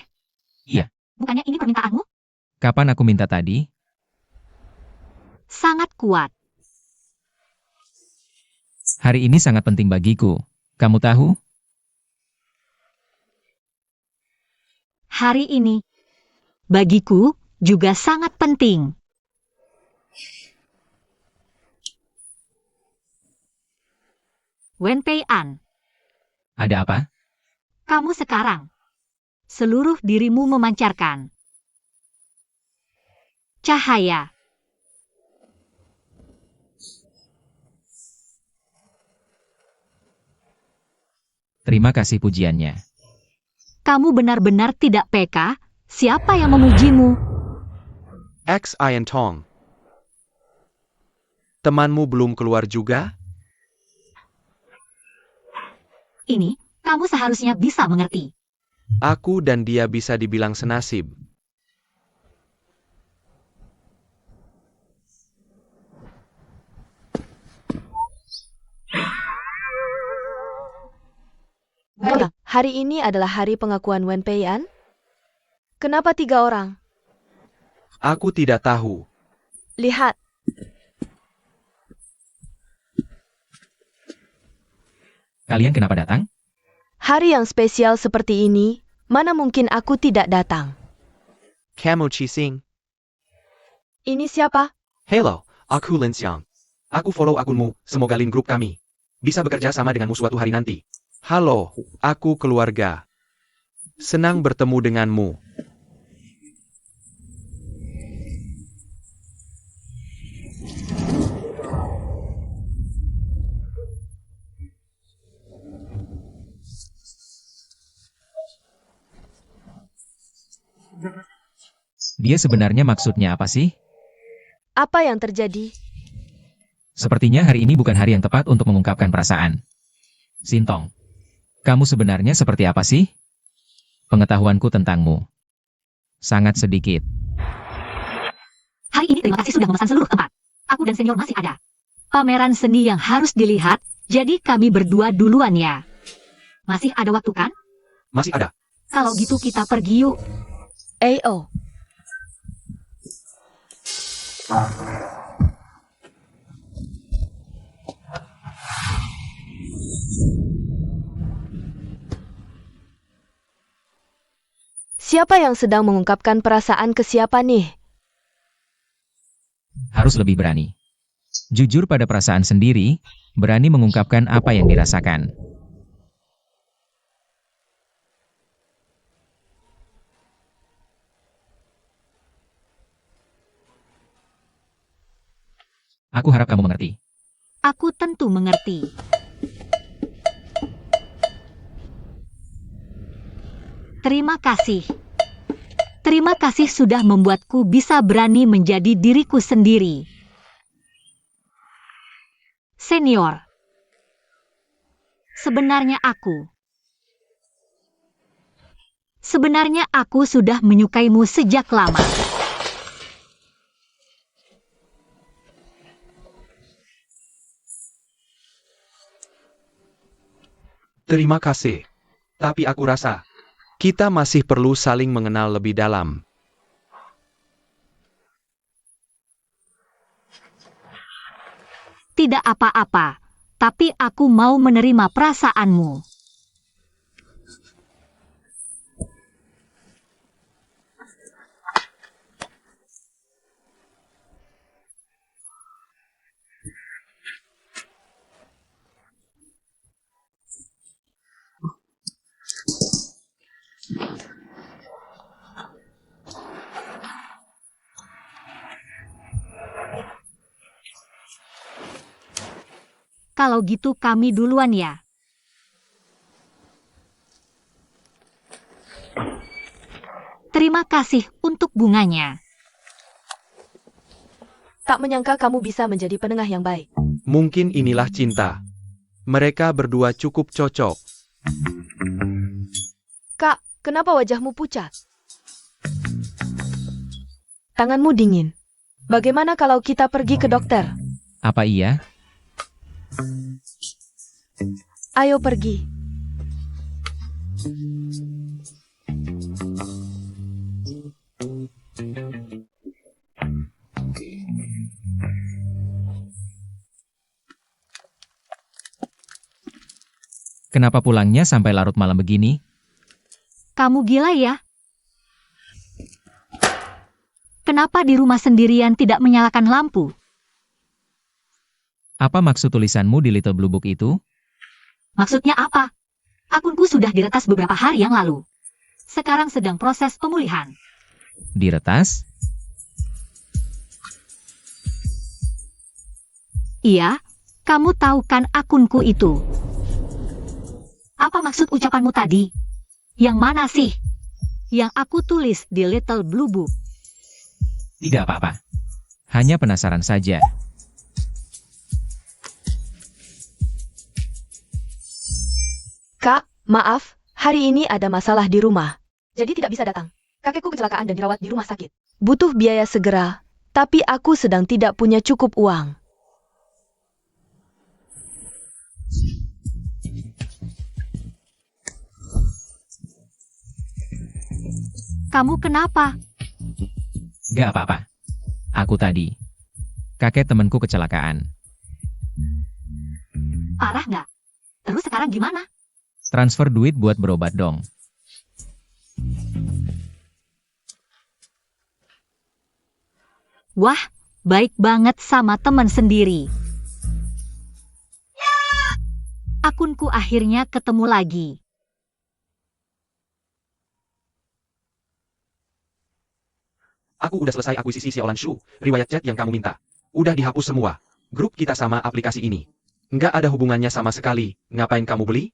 Iya. Bukannya ini permintaanmu? Kapan aku minta tadi? Sangat kuat. Hari ini sangat penting bagiku. Kamu tahu? Hari ini, bagiku, juga sangat penting. Wen Pei An, Ada apa? kamu sekarang, seluruh dirimu memancarkan cahaya. Terima kasih pujiannya. Kamu benar-benar tidak peka. Siapa yang memujimu? X Ian Tong. Temanmu belum keluar juga? Ini, kamu seharusnya bisa mengerti. Aku dan dia bisa dibilang senasib. Baiklah, hari ini adalah hari pengakuan Wen Pei An? Kenapa 3 orang? Aku tidak tahu. Lihat, Kalian kenapa datang? hari yang spesial seperti ini, mana mungkin aku tidak datang. Kamu Chising. Ini siapa? Hello, aku Lin Xiang. Aku follow akunmu, semoga link grup kami bisa bekerja sama denganmu suatu hari nanti. Halo, aku keluarga. Senang bertemu denganmu. Dia sebenarnya maksudnya apa sih? Apa yang terjadi? Sepertinya hari ini bukan hari yang tepat untuk mengungkapkan perasaan. Sintong, kamu sebenarnya seperti apa sih? Pengetahuanku tentangmu sangat sedikit. Hari ini terima kasih sudah memesan seluruh tempat. Aku dan senior masih ada pameran seni yang harus dilihat, jadi kami berdua duluan ya. Masih ada waktu kan? Masih ada. Kalau gitu kita pergi yuk. AO. Siapa yang sedang mengungkapkan perasaan ke siapa nih? Harus lebih berani. Jujur pada perasaan sendiri, berani mengungkapkan apa yang dirasakan. Aku harap kamu mengerti. Aku tentu mengerti. Terima kasih. Terima kasih sudah membuatku bisa berani menjadi diriku sendiri. Senior. Sebenarnya aku sudah menyukaimu sejak lama. Terima kasih. Tapi aku rasa kita masih perlu saling mengenal lebih dalam. Tidak apa-apa, tapi aku mau menerima perasaanmu. Kalau gitu kami duluan ya. Terima kasih untuk bunganya. Tak menyangka kamu bisa menjadi penengah yang baik. Mungkin inilah cinta. Mereka berdua cukup cocok. Kak, kenapa wajahmu pucat? Tanganmu dingin. Bagaimana kalau kita pergi ke dokter? Apa iya? Ayo pergi. Kenapa pulangnya sampai larut malam begini? Kamu gila ya? Kenapa di rumah sendirian tidak menyalakan lampu? Apa maksud tulisanmu di Little Blue Book itu? Maksudnya apa? Akunku sudah diretas beberapa hari yang lalu. Sekarang sedang proses pemulihan. Diretas? Iya, kamu tahu kan akunku itu. Apa maksud ucapanmu tadi? Yang mana sih? Yang aku tulis di Little Blue Book. Tidak apa-apa. Hanya penasaran saja. Kak, maaf, hari ini ada masalah di rumah. Jadi tidak bisa datang. Kakekku kecelakaan dan dirawat di rumah sakit. Butuh biaya segera, tapi aku sedang tidak punya cukup uang. Kamu kenapa? Gak apa-apa. Aku tadi. Kakek temanku kecelakaan. Parah nggak? Terus sekarang gimana? Transfer duit buat berobat dong. Wah, baik banget sama teman sendiri. Akunku akhirnya ketemu lagi. Aku udah selesai akuisisi Xiaolan Shu, riwayat chat yang kamu minta. Udah dihapus semua. Grup kita sama aplikasi ini. Nggak ada hubungannya sama sekali. Ngapain kamu beli?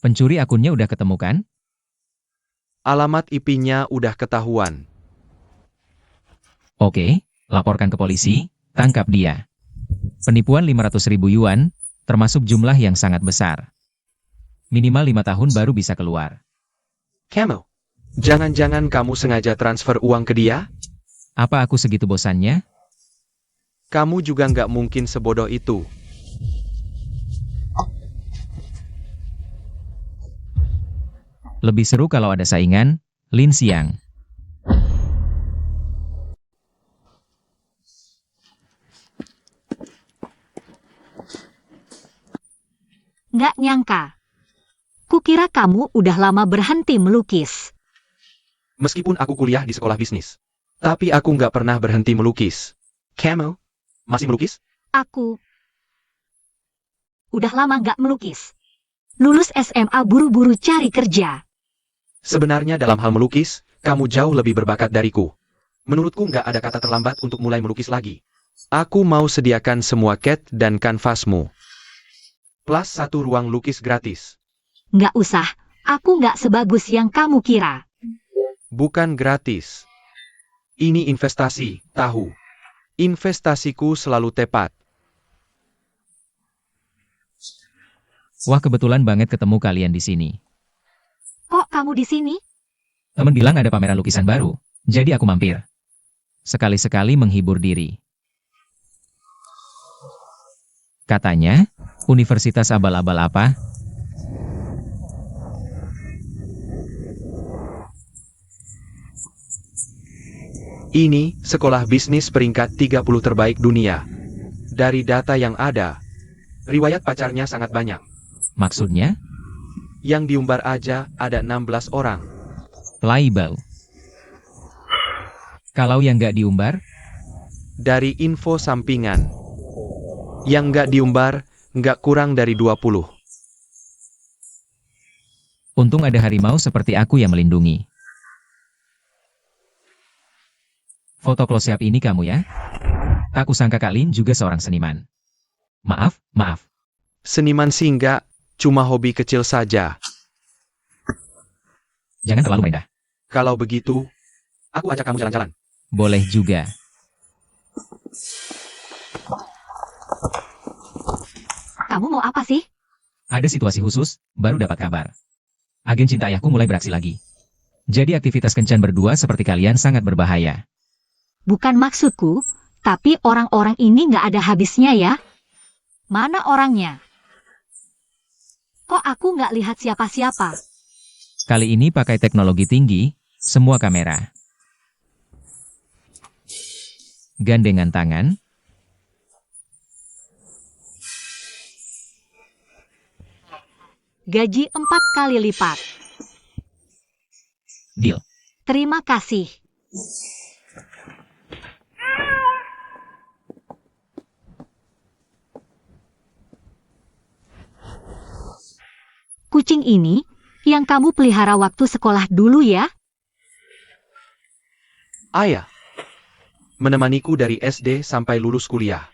Pencuri akunnya udah ketemu kan? Alamat IP-nya udah ketahuan. Oke, laporkan ke polisi, tangkap dia. Penipuan 500.000 yuan, termasuk jumlah yang sangat besar. Minimal 5 tahun baru bisa keluar. Kamu, jangan-jangan kamu sengaja transfer uang ke dia? Apa aku segitu bosannya? Kamu juga nggak mungkin sebodoh itu. Lebih seru kalau ada saingan, Lin Xiang. Nggak nyangka. Kukira kamu udah lama berhenti melukis. Meskipun aku kuliah di sekolah bisnis. Tapi aku nggak pernah berhenti melukis. Kamu? Masih melukis? Aku udah lama nggak melukis. Lulus SMA buru-buru cari kerja. Sebenarnya dalam hal melukis, kamu jauh lebih berbakat dariku. Menurutku nggak ada kata terlambat untuk mulai melukis lagi. Aku mau sediakan semua cat dan kanvasmu. Plus 1 ruang lukis gratis. Nggak usah, aku nggak sebagus yang kamu kira. Bukan gratis. Ini investasi, tahu. Investasiku selalu tepat. Wah, kebetulan banget ketemu kalian di sini. Kok kamu di sini? Temen bilang ada pameran lukisan baru, jadi aku mampir. Sekali-sekali menghibur diri. Katanya, universitas abal-abal apa? Ini, sekolah bisnis peringkat 30 terbaik dunia. Dari data yang ada, riwayat pacarnya sangat banyak. Maksudnya? Yang diumbar aja ada 16 orang. Playbau. Kalau yang nggak diumbar, Dari info sampingan, yang nggak diumbar, nggak kurang dari 20. untung ada harimau seperti aku yang melindungi. Foto close-up ini kamu ya? Aku sangka kalian juga seorang seniman. Maaf, maaf. Seniman sih nggak, cuma hobi kecil saja. Jangan terlalu rendah. Kalau begitu, aku ajak kamu jalan-jalan. Boleh juga. Kamu mau apa sih? Ada situasi khusus, baru dapat kabar. Agen cinta ayahku mulai beraksi lagi. Jadi aktivitas kencan berdua seperti kalian sangat berbahaya. Bukan maksudku, tapi orang-orang ini nggak ada habisnya ya. Mana orangnya? Kok aku nggak lihat siapa-siapa? Kali ini pakai teknologi tinggi, semua kamera. Gandengan tangan. Gaji 4 kali lipat. Deal. Terima kasih. Kucing ini, yang kamu pelihara waktu sekolah dulu ya? Ayah, menemaniku dari SD sampai lulus kuliah.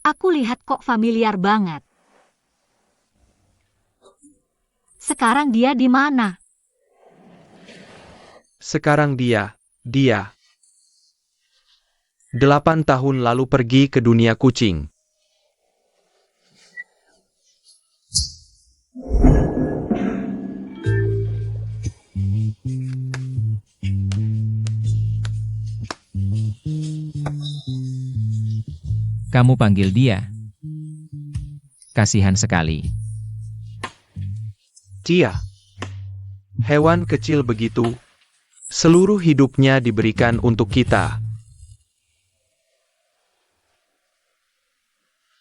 Aku lihat kok familiar banget. Sekarang dia di mana? Sekarang dia 8 tahun lalu pergi ke dunia kucing. Kamu panggil dia. Kasihan sekali. Dia, hewan kecil begitu, seluruh hidupnya diberikan untuk kita.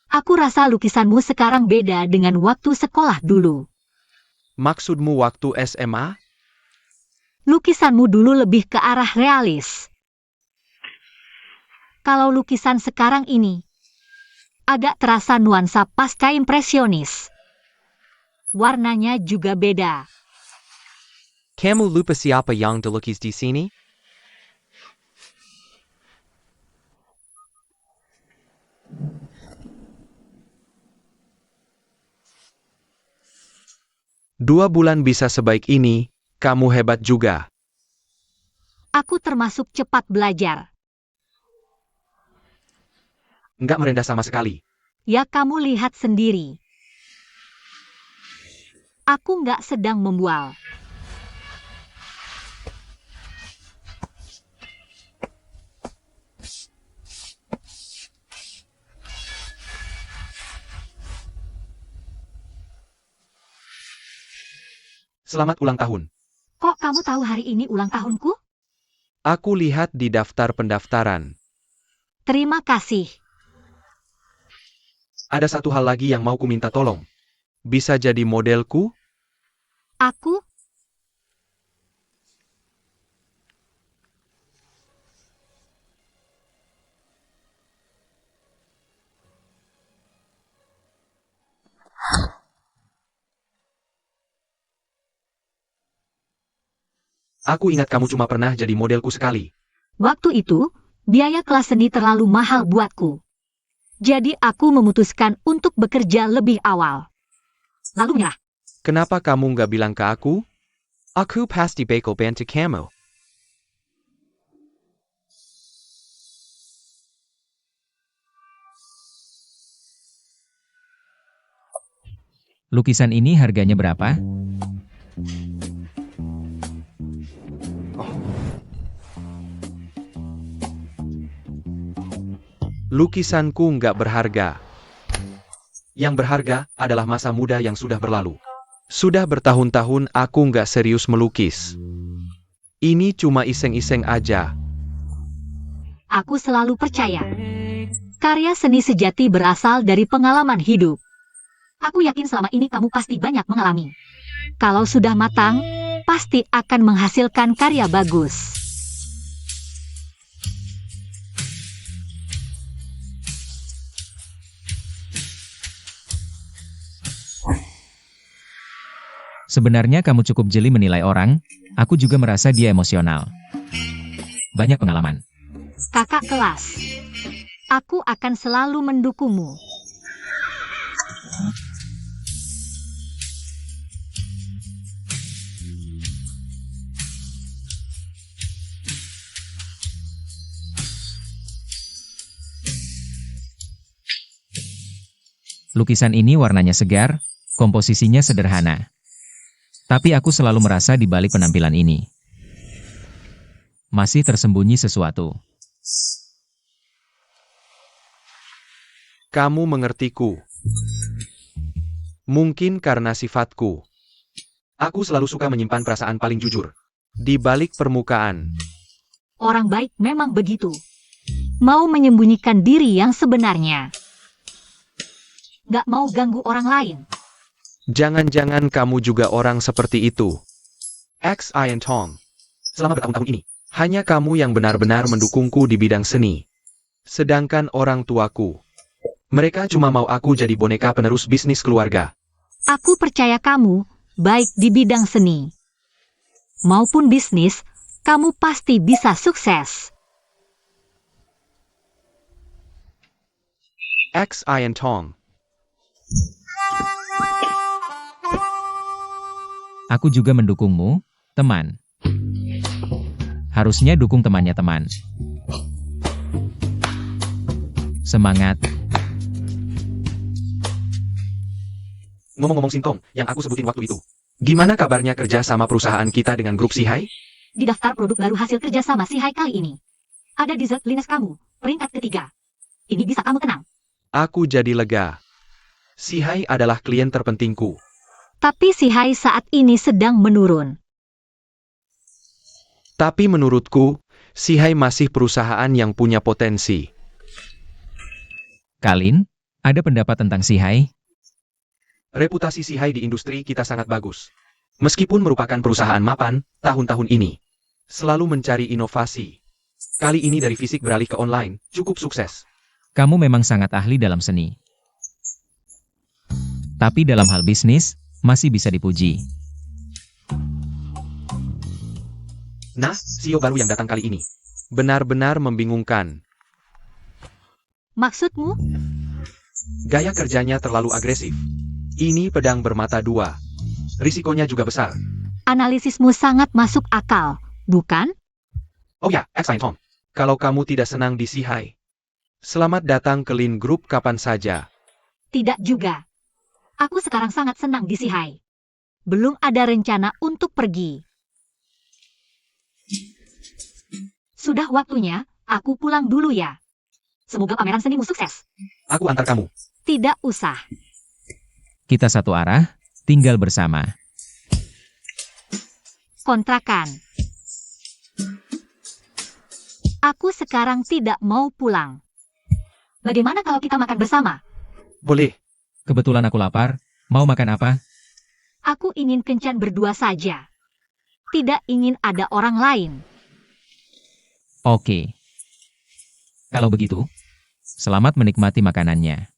Aku rasa lukisanmu sekarang beda dengan waktu sekolah dulu. Maksudmu waktu SMA? Lukisanmu dulu lebih ke arah realis. Kalau lukisan sekarang ini, agak terasa nuansa pasca impresionis. Warnanya juga beda. Kamu lupa siapa yang dilukis di sini? Dua bulan bisa sebaik ini, kamu hebat juga. Aku termasuk cepat belajar. Nggak merendah sama sekali. Ya kamu lihat sendiri. Aku nggak sedang membual. Selamat ulang tahun. Kok kamu tahu hari ini ulang tahunku? Aku lihat di daftar pendaftaran. Terima kasih. Ada satu hal lagi yang mau ku minta tolong. Bisa jadi modelku? Aku? Aku ingat kamu cuma pernah jadi modelku sekali. Waktu itu, biaya kelas seni terlalu mahal buatku. Jadi aku memutuskan untuk bekerja lebih awal. Lalu menyerah. Kenapa kamu nggak bilang ke aku? Aku pasti bakal bantu kamu. Lukisan ini harganya berapa? Lukisanku nggak berharga. Yang berharga adalah masa muda yang sudah berlalu. Sudah bertahun-tahun aku nggak serius melukis. Ini cuma iseng-iseng aja. Aku selalu percaya. Karya seni sejati berasal dari pengalaman hidup. Aku yakin selama ini kamu pasti banyak mengalami. Kalau sudah matang, pasti akan menghasilkan karya bagus. Sebenarnya kamu cukup jeli menilai orang, aku juga merasa dia emosional. Banyak pengalaman. Kakak kelas, aku akan selalu mendukungmu. Lukisan ini warnanya segar, komposisinya sederhana. Tapi aku selalu merasa di balik penampilan ini masih tersembunyi sesuatu. Kamu mengertiku. Mungkin karena sifatku. Aku selalu suka menyimpan perasaan paling jujur. Di balik permukaan. Orang baik memang begitu. Mau menyembunyikan diri yang sebenarnya. Gak mau ganggu orang lain. Jangan-jangan kamu juga orang seperti itu. X Ian Tong. Selama bertahun-tahun ini, Hanya kamu yang benar-benar mendukungku di bidang seni. Sedangkan orang tuaku. mereka cuma mau aku jadi boneka penerus bisnis keluarga. Aku percaya kamu, baik di bidang seni maupun bisnis, kamu pasti bisa sukses. X Ian Tong. Aku juga mendukungmu, teman. Harusnya dukung temannya teman. Semangat. Ngomong-ngomong Sintong, yang aku sebutin waktu itu. Gimana kabarnya kerja sama perusahaan kita dengan grup Sihai? Di daftar produk baru hasil kerjasama Sihai kali ini, ada dessert Linus kamu, peringkat ketiga. Ini bisa kamu tenang. Aku jadi lega. Sihai adalah klien terpentingku. Tapi Sihai saat ini sedang menurun. Tapi menurutku, Sihai masih perusahaan yang punya potensi. Kalin, ada pendapat tentang Sihai? Reputasi Sihai di industri kita sangat bagus. Meskipun merupakan perusahaan mapan, tahun-tahun ini selalu mencari inovasi. Kali ini dari fisik beralih ke online, cukup sukses. Kamu memang sangat ahli dalam seni. Tapi dalam hal bisnis, masih bisa dipuji. Nah, CEO baru yang datang kali ini. Benar-benar membingungkan. Maksudmu? Gaya kerjanya terlalu agresif. Ini pedang bermata dua. Risikonya juga besar. Analisismu sangat masuk akal, bukan? Oh ya, X-Line Tom. Kalau kamu tidak senang di Sihai, selamat datang ke Lin Group kapan saja. Tidak juga. Aku sekarang sangat senang di Sihai. Belum ada rencana untuk pergi. Sudah waktunya, aku pulang dulu ya. Semoga pameran senimu sukses. Aku antar kamu. Tidak usah. Kita satu arah, tinggal bersama. kontrakan. Aku sekarang tidak mau pulang. Bagaimana kalau kita makan bersama? Boleh. Kebetulan aku lapar. Mau makan apa? Aku ingin kencan berdua saja. Tidak ingin ada orang lain. Oke. Kalau begitu, selamat menikmati makanannya.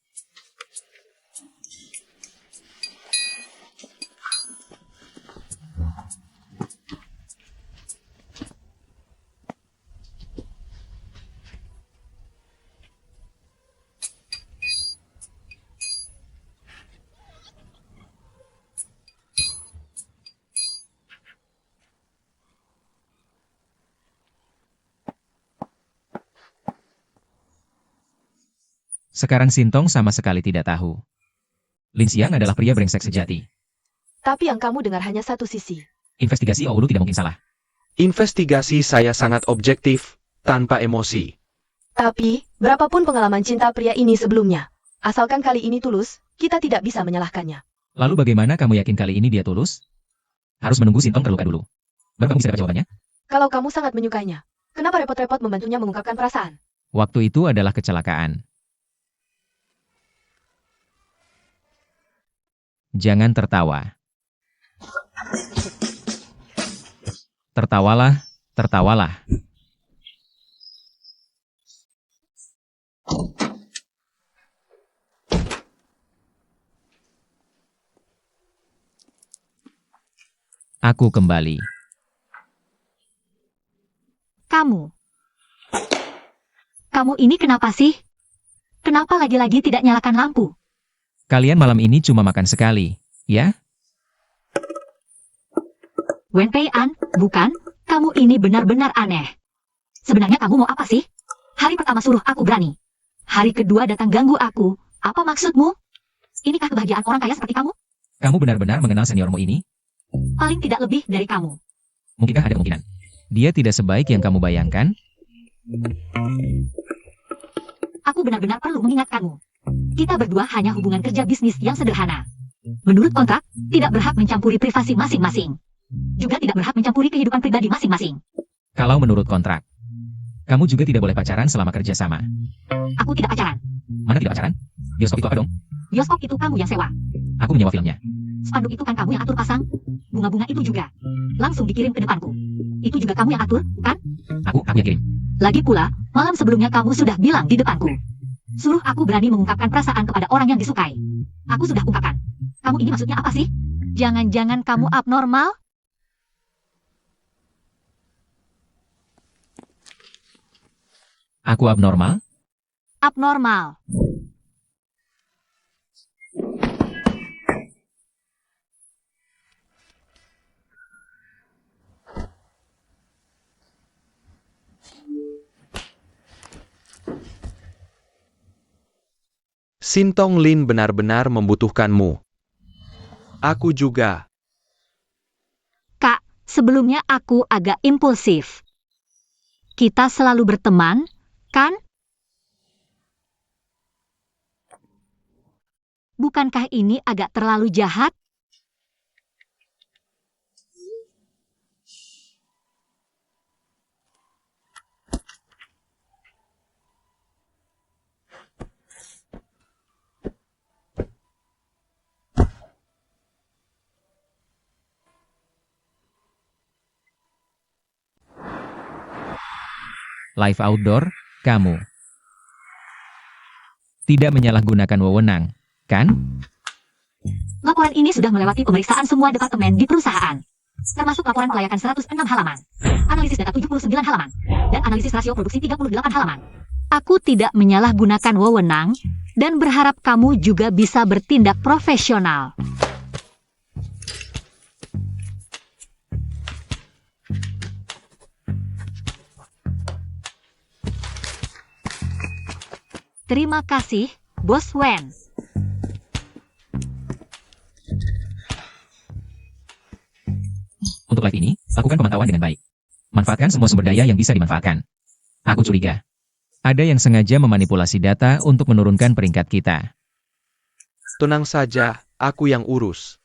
Sekarang Sintong sama sekali tidak tahu. Lin Xiang adalah pria brengsek sejati. Tapi yang kamu dengar hanya satu sisi. Investigasi Oulu tidak mungkin salah. Investigasi saya sangat objektif, tanpa emosi. Tapi, berapapun pengalaman cinta pria ini sebelumnya, asalkan kali ini tulus, kita tidak bisa menyalahkannya. Lalu bagaimana kamu yakin kali ini dia tulus? Harus menunggu Sintong terluka dulu. Baru kamu bisa dapat jawabannya. Kalau kamu sangat menyukainya, kenapa repot-repot membantunya mengungkapkan perasaan? Waktu itu adalah kecelakaan. Jangan tertawa. Tertawalah, tertawalah. Aku kembali. Kamu ini kenapa sih? Kenapa lagi-lagi tidak nyalakan lampu? Kalian malam ini cuma makan sekali, ya? Wen Pei An, bukan? Kamu ini benar-benar aneh. Sebenarnya kamu mau apa sih? Hari pertama suruh aku berani. Hari kedua datang ganggu aku. Apa maksudmu? Inikah kebahagiaan orang kaya seperti kamu? Kamu benar-benar mengenal seniormu ini? Paling tidak lebih dari kamu. Mungkinkah ada kemungkinan? Dia tidak sebaik yang kamu bayangkan? Aku benar-benar perlu mengingatkanmu. Kita berdua hanya hubungan kerja bisnis yang sederhana. Menurut kontrak, tidak berhak mencampuri privasi masing-masing. Juga tidak berhak mencampuri kehidupan pribadi masing-masing. Kalau menurut kontrak, kamu juga tidak boleh pacaran selama kerja sama. Aku tidak pacaran. Mana tidak pacaran? Bioskop itu apa dong? Bioskop itu kamu yang sewa. Aku menyewa filmnya. Spanduk itu kan kamu yang atur pasang. Bunga-bunga itu juga. Langsung dikirim ke depanku. Itu juga kamu yang atur, kan? Aku yang kirim. Lagi pula, malam sebelumnya kamu sudah bilang di depanku. Suruh aku berani mengungkapkan perasaan kepada orang yang disukai. Aku sudah ungkapkan. Kamu ini maksudnya apa sih? Jangan-jangan kamu abnormal? Aku abnormal? Abnormal. Sintong Lin benar-benar membutuhkanmu. Aku juga. Kak, sebelumnya aku agak impulsif. Kita selalu berteman, kan? Bukankah ini agak terlalu jahat? Live outdoor, kamu. Tidak menyalahgunakan wewenang, kan? Laporan ini sudah melewati pemeriksaan semua departemen di perusahaan. Termasuk laporan kelayakan 106 halaman, analisis data 79 halaman, dan analisis rasio produksi 38 halaman. Aku tidak menyalahgunakan wewenang, dan berharap kamu juga bisa bertindak profesional. Terima kasih, Bos Wen. Untuk live ini, lakukan pemantauan dengan baik. Manfaatkan semua sumber daya yang bisa dimanfaatkan. Aku curiga. Ada yang sengaja memanipulasi data untuk menurunkan peringkat kita. Tenang saja, aku yang urus.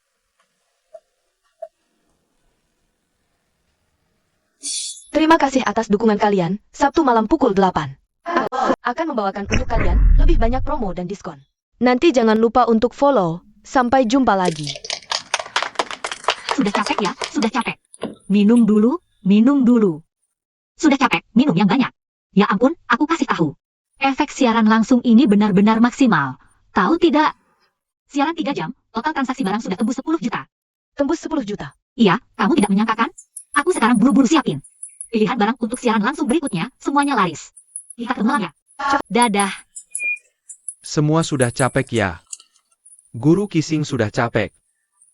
Terima kasih atas dukungan kalian. Sabtu malam pukul 8. Akan membawakan untuk kalian lebih banyak promo dan diskon. Nanti jangan lupa untuk follow. Sampai jumpa lagi. Sudah capek ya, sudah capek. Minum dulu, minum dulu. Sudah capek, minum yang banyak. Ya ampun, aku kasih tahu. Efek siaran langsung ini benar-benar maksimal. Tahu tidak? Siaran 3 jam, total transaksi barang sudah tembus 10 juta. Tembus 10 juta. Iya, kamu tidak menyangka kan? Aku sekarang buru-buru siapin. Pilihan barang untuk siaran langsung berikutnya, semuanya laris. Kita ketemu ya. Dadah. Semua sudah capek ya. Guru Kissing sudah capek.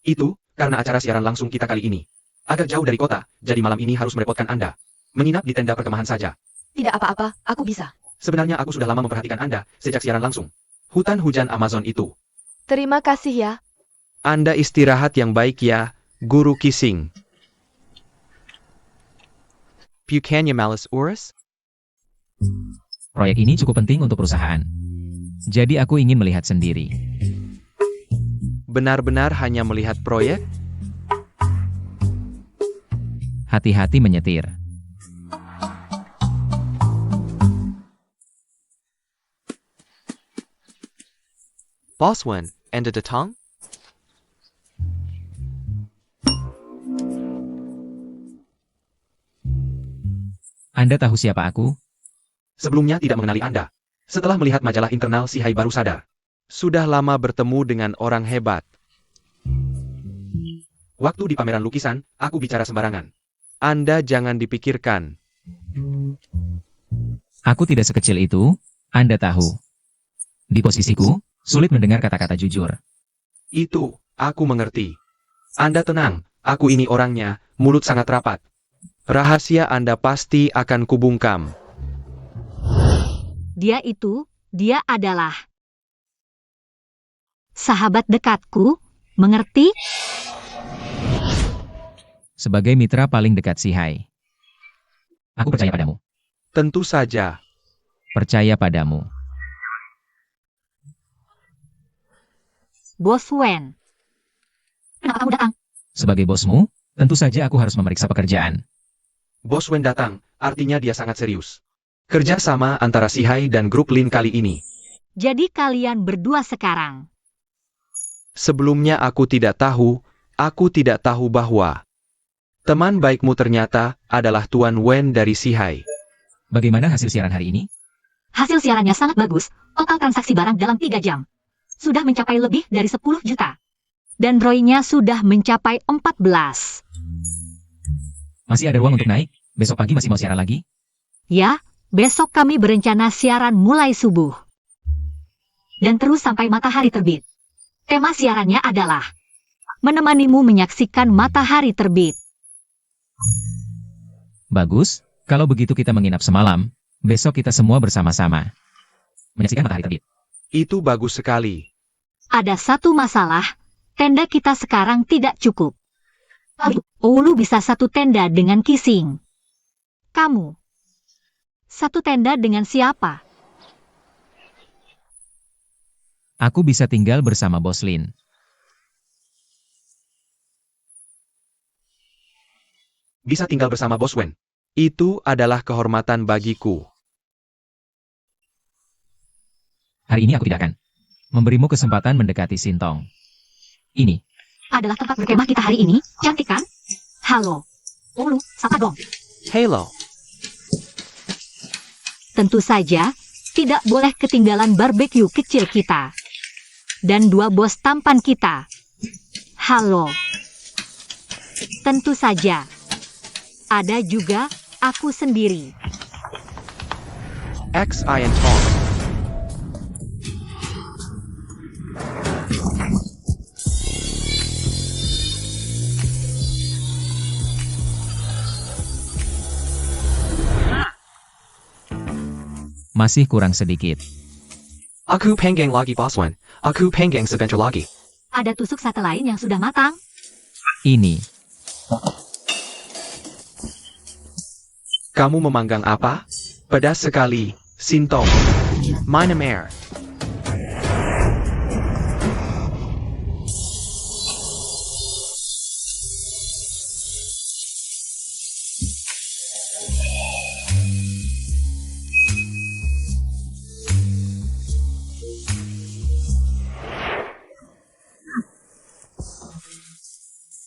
Itu, karena acara siaran langsung kita kali ini. Agak jauh dari kota, jadi malam ini harus merepotkan Anda. Menginap di tenda perkemahan saja. Tidak apa-apa, aku bisa. Sebenarnya aku sudah lama memperhatikan Anda, sejak siaran langsung. Hutan hujan Amazon itu. Terima kasih ya. Anda istirahat yang baik ya, Guru Kissing. Bukannya males urus? Proyek ini cukup penting untuk perusahaan. Jadi aku ingin melihat sendiri. Benar-benar hanya melihat proyek? Hati-hati menyetir. Boswan, Anda datang? Anda tahu siapa aku? Sebelumnya tidak mengenali Anda. Setelah melihat majalah internal Sihai baru sadar. Sudah lama bertemu dengan orang hebat. Waktu di pameran lukisan, aku bicara sembarangan. Anda jangan dipikirkan. Aku tidak sekecil itu, Anda tahu. Di posisiku, sulit mendengar kata-kata jujur. Itu, aku mengerti. Anda tenang, aku ini orangnya, mulut sangat rapat. Rahasia Anda pasti akan kubungkam. Dia adalah sahabat dekatku, mengerti? Sebagai mitra paling dekat Sihai. Aku percaya padamu. Tentu saja. Percaya padamu. Bos Wen. Kenapa kamu datang? Sebagai bosmu, tentu saja aku harus memeriksa pekerjaan. Bos Wen datang, artinya dia sangat serius. Kerja sama antara Sihai dan grup Lin kali ini. Jadi kalian berdua sekarang. Sebelumnya aku tidak tahu bahwa teman baikmu ternyata adalah Tuan Wen dari Sihai. Bagaimana hasil siaran hari ini? Hasil siarannya sangat bagus. Total transaksi barang dalam 3 jam. Sudah mencapai lebih dari 10 juta. Dan ROI-nya sudah mencapai 14. Masih ada ruang untuk naik? Besok pagi masih mau siaran lagi? Ya, besok kami berencana siaran mulai subuh. Dan terus sampai matahari terbit. Tema siarannya adalah menemanimu menyaksikan matahari terbit. Bagus, kalau begitu kita menginap semalam. Besok kita semua bersama-sama menyaksikan matahari terbit. Itu bagus sekali. Ada satu masalah, tenda kita sekarang tidak cukup. Oulu bisa satu tenda dengan Kissing. Kamu satu tenda dengan siapa? Aku bisa tinggal bersama Bos Lin. Bisa tinggal bersama Bos Wen. Itu adalah kehormatan bagiku. Hari ini aku tidak akan memberimu kesempatan mendekati Sintong. Ini Adalah tempat berkemah kita hari ini, cantik kan? Halo. Oulu, sapa dong. Halo. Tentu saja, tidak boleh ketinggalan barbeque kecil kita. Dan 2 bos tampan kita. Halo. Tentu saja. Ada juga aku sendiri. X Ian Tong. masih kurang sedikit. Aku pengen lagi Bos Wen. Aku pengen sebentar lagi. Ada tusuk sate lain yang sudah matang. Ini. Kamu memanggang apa? Pedas sekali, Sintong. Meine Mère.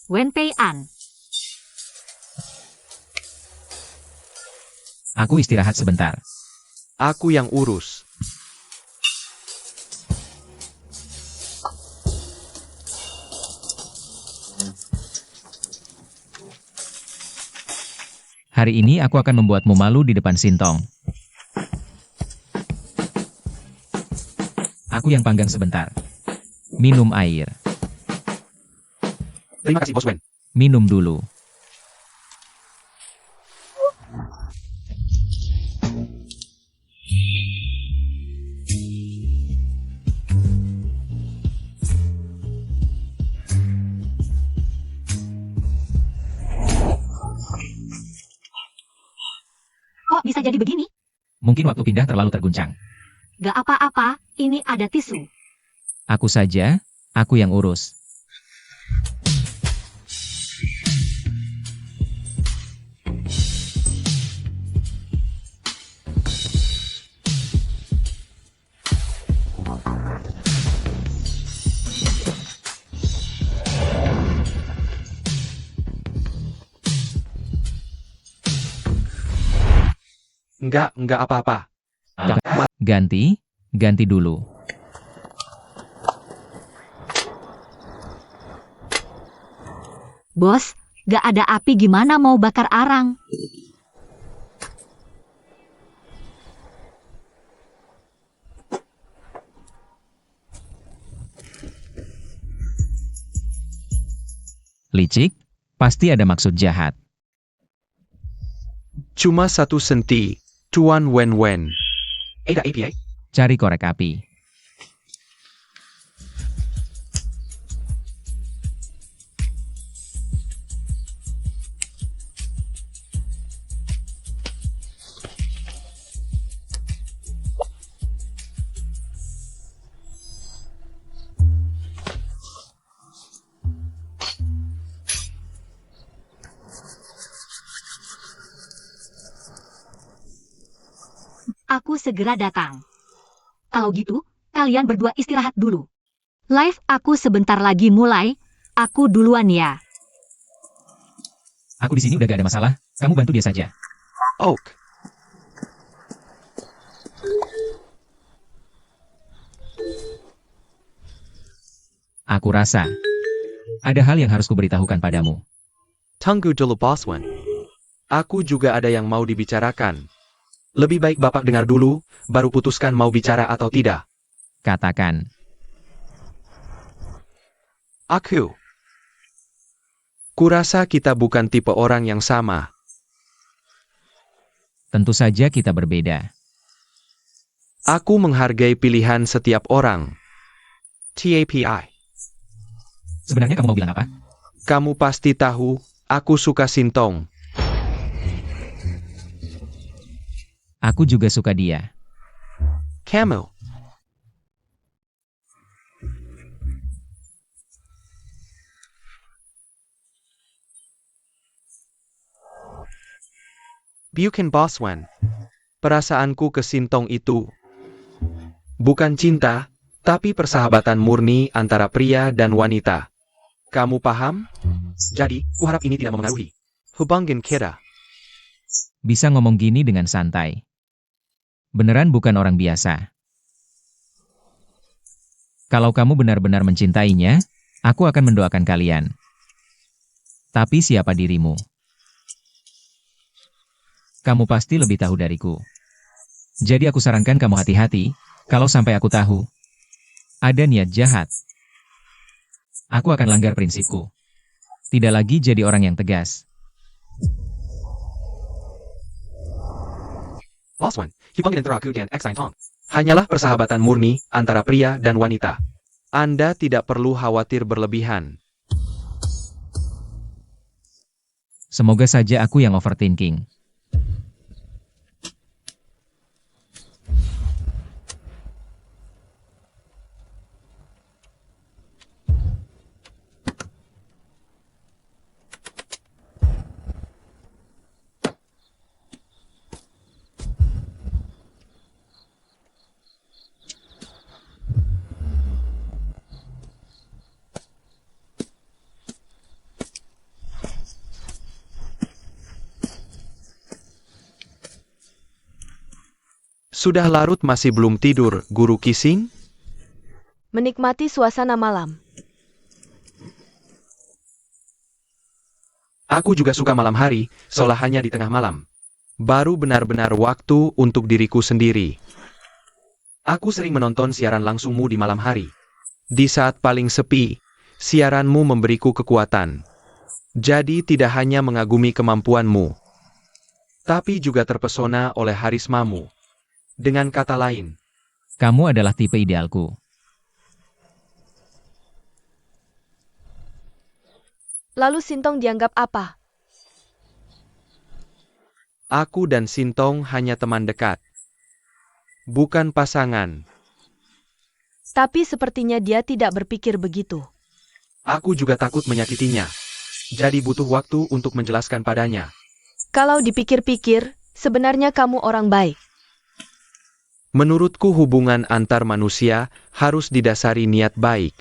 Wen Pei An. Aku istirahat sebentar. Aku yang urus. Hari ini aku akan membuatmu malu di depan Sintong. Aku yang panggang sebentar. Minum air. Terima kasih Bos Wen. Minum dulu. Kok bisa jadi begini? Mungkin waktu pindah terlalu terguncang. Gak apa-apa, ini ada tisu. Aku saja, aku yang urus. Enggak apa-apa. Ganti dulu. Bos, gak ada api gimana mau bakar arang? Licik, pasti ada maksud jahat. Cuma 1 senti, Tuan Wen Wen. Ada API? Cari korek api. Aku segera datang. Kalau gitu, kalian berdua istirahat dulu. Live aku sebentar lagi mulai. Aku duluan ya. Aku di sini udah gak ada masalah, kamu bantu dia saja. Oak. Aku rasa ada hal yang harus kuberitahukan padamu. Tunggu dulu Bos Wen. Aku juga ada yang mau dibicarakan. Lebih baik Bapak dengar dulu, baru putuskan mau bicara atau tidak. Katakan, Aku. Kurasa kita bukan tipe orang yang sama. tentu saja kita berbeda. Aku menghargai pilihan setiap orang. TAPI. Sebenarnya kamu mau bilang apa? Kamu pasti tahu, aku suka Sintong. Aku juga suka dia. Kamu. Bukan Bos Wen. Perasaanku ke Sintong itu Bukan cinta, tapi persahabatan murni antara pria dan wanita. Kamu paham? Jadi, kuharap ini tidak mempengaruhi. hubungan kita. Bisa ngomong gini dengan santai. Beneran bukan orang biasa. Kalau kamu benar-benar mencintainya, aku akan mendoakan kalian. Tapi siapa dirimu? Kamu pasti lebih tahu dariku. Jadi aku sarankan kamu hati-hati, kalau sampai aku tahu ada niat jahat. Aku akan langgar prinsipku. Tidak lagi jadi orang yang tegas. Boss Wan, hubungan antara aku dan X Tong hanyalah persahabatan murni antara pria dan wanita. Anda tidak perlu khawatir berlebihan. Semoga saja aku yang overthinking. Sudah larut masih belum tidur, Guru Qixing? Menikmati suasana malam. Aku juga suka malam hari, seolah hanya di tengah malam. Baru benar-benar waktu untuk diriku sendiri. Aku sering menonton siaran langsungmu di malam hari. Di saat paling sepi, siaranmu memberiku kekuatan. Jadi tidak hanya mengagumi kemampuanmu, tapi juga terpesona oleh harismamu. Dengan kata lain, Kamu adalah tipe idealku. Lalu Sintong dianggap apa? Aku dan Sintong hanya teman dekat. Bukan pasangan. Tapi sepertinya dia tidak berpikir begitu. aku juga takut menyakitinya. Jadi butuh waktu untuk menjelaskan padanya. Kalau dipikir-pikir, sebenarnya kamu orang baik. Menurutku hubungan antar manusia harus didasari niat baik.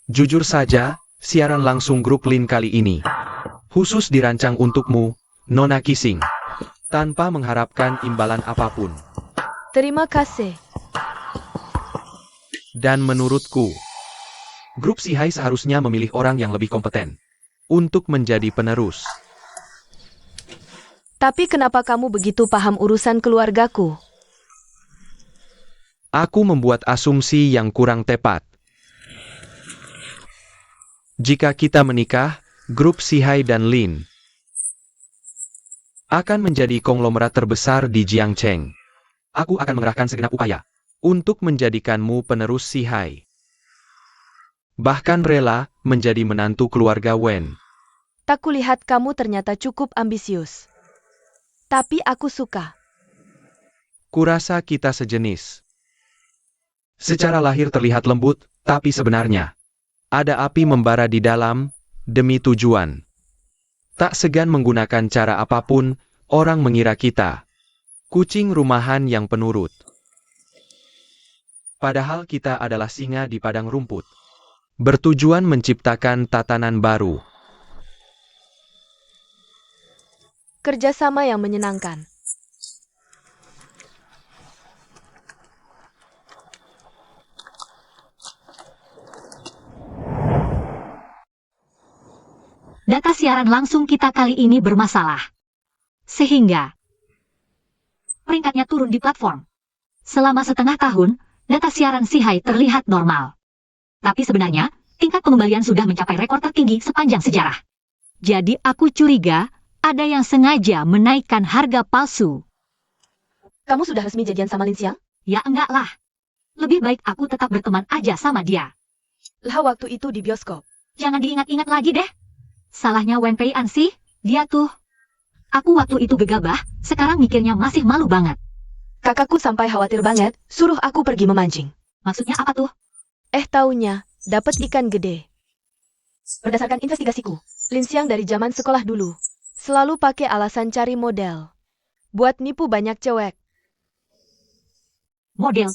Jujur saja, siaran langsung grup Lin kali ini khusus dirancang untukmu, Nona Qixing, tanpa mengharapkan imbalan apapun. Terima kasih. Dan menurutku, Grup Sihai seharusnya memilih orang yang lebih kompeten. untuk menjadi penerus. Tapi kenapa kamu begitu paham urusan keluargaku? Aku membuat asumsi yang kurang tepat. Jika kita menikah, grup Sihai dan Lin akan menjadi konglomerat terbesar di Jiangcheng Aku akan mengerahkan segenap upaya. untuk menjadikanmu penerus Sihai. Bahkan rela menjadi menantu keluarga Wen. Tak kulihat kamu ternyata cukup ambisius. Tapi aku suka. Kurasa kita sejenis. Secara lahir terlihat lembut, tapi sebenarnya Ada api membara di dalam, demi tujuan. Tak segan menggunakan cara apapun, orang mengira kita kucing rumahan yang penurut. padahal kita adalah singa di padang rumput. Bertujuan menciptakan tatanan baru. Kerjasama yang menyenangkan. Data siaran langsung kita kali ini bermasalah. Sehingga peringkatnya turun di platform. Selama setengah tahun, data siaran Sihai terlihat normal. Tapi sebenarnya, tingkat pengembalian sudah mencapai rekor tertinggi sepanjang sejarah. Jadi aku curiga, ada yang sengaja menaikkan harga palsu. Kamu sudah resmi jadian sama Lin Xiang? Ya enggak lah. Lebih baik aku tetap berteman aja sama dia. Lah waktu itu di bioskop. Jangan diingat-ingat lagi deh. Salahnya Wen Pei An sih, dia tuh. Aku waktu itu gegabah, sekarang mikirnya masih malu banget. Kakakku sampai khawatir banget, suruh aku pergi memancing. Maksudnya apa tuh? Taunya, dapat ikan gede. Berdasarkan investigasiku, Lin Xiang dari zaman sekolah dulu selalu pakai alasan cari model. Buat nipu banyak cewek. Model,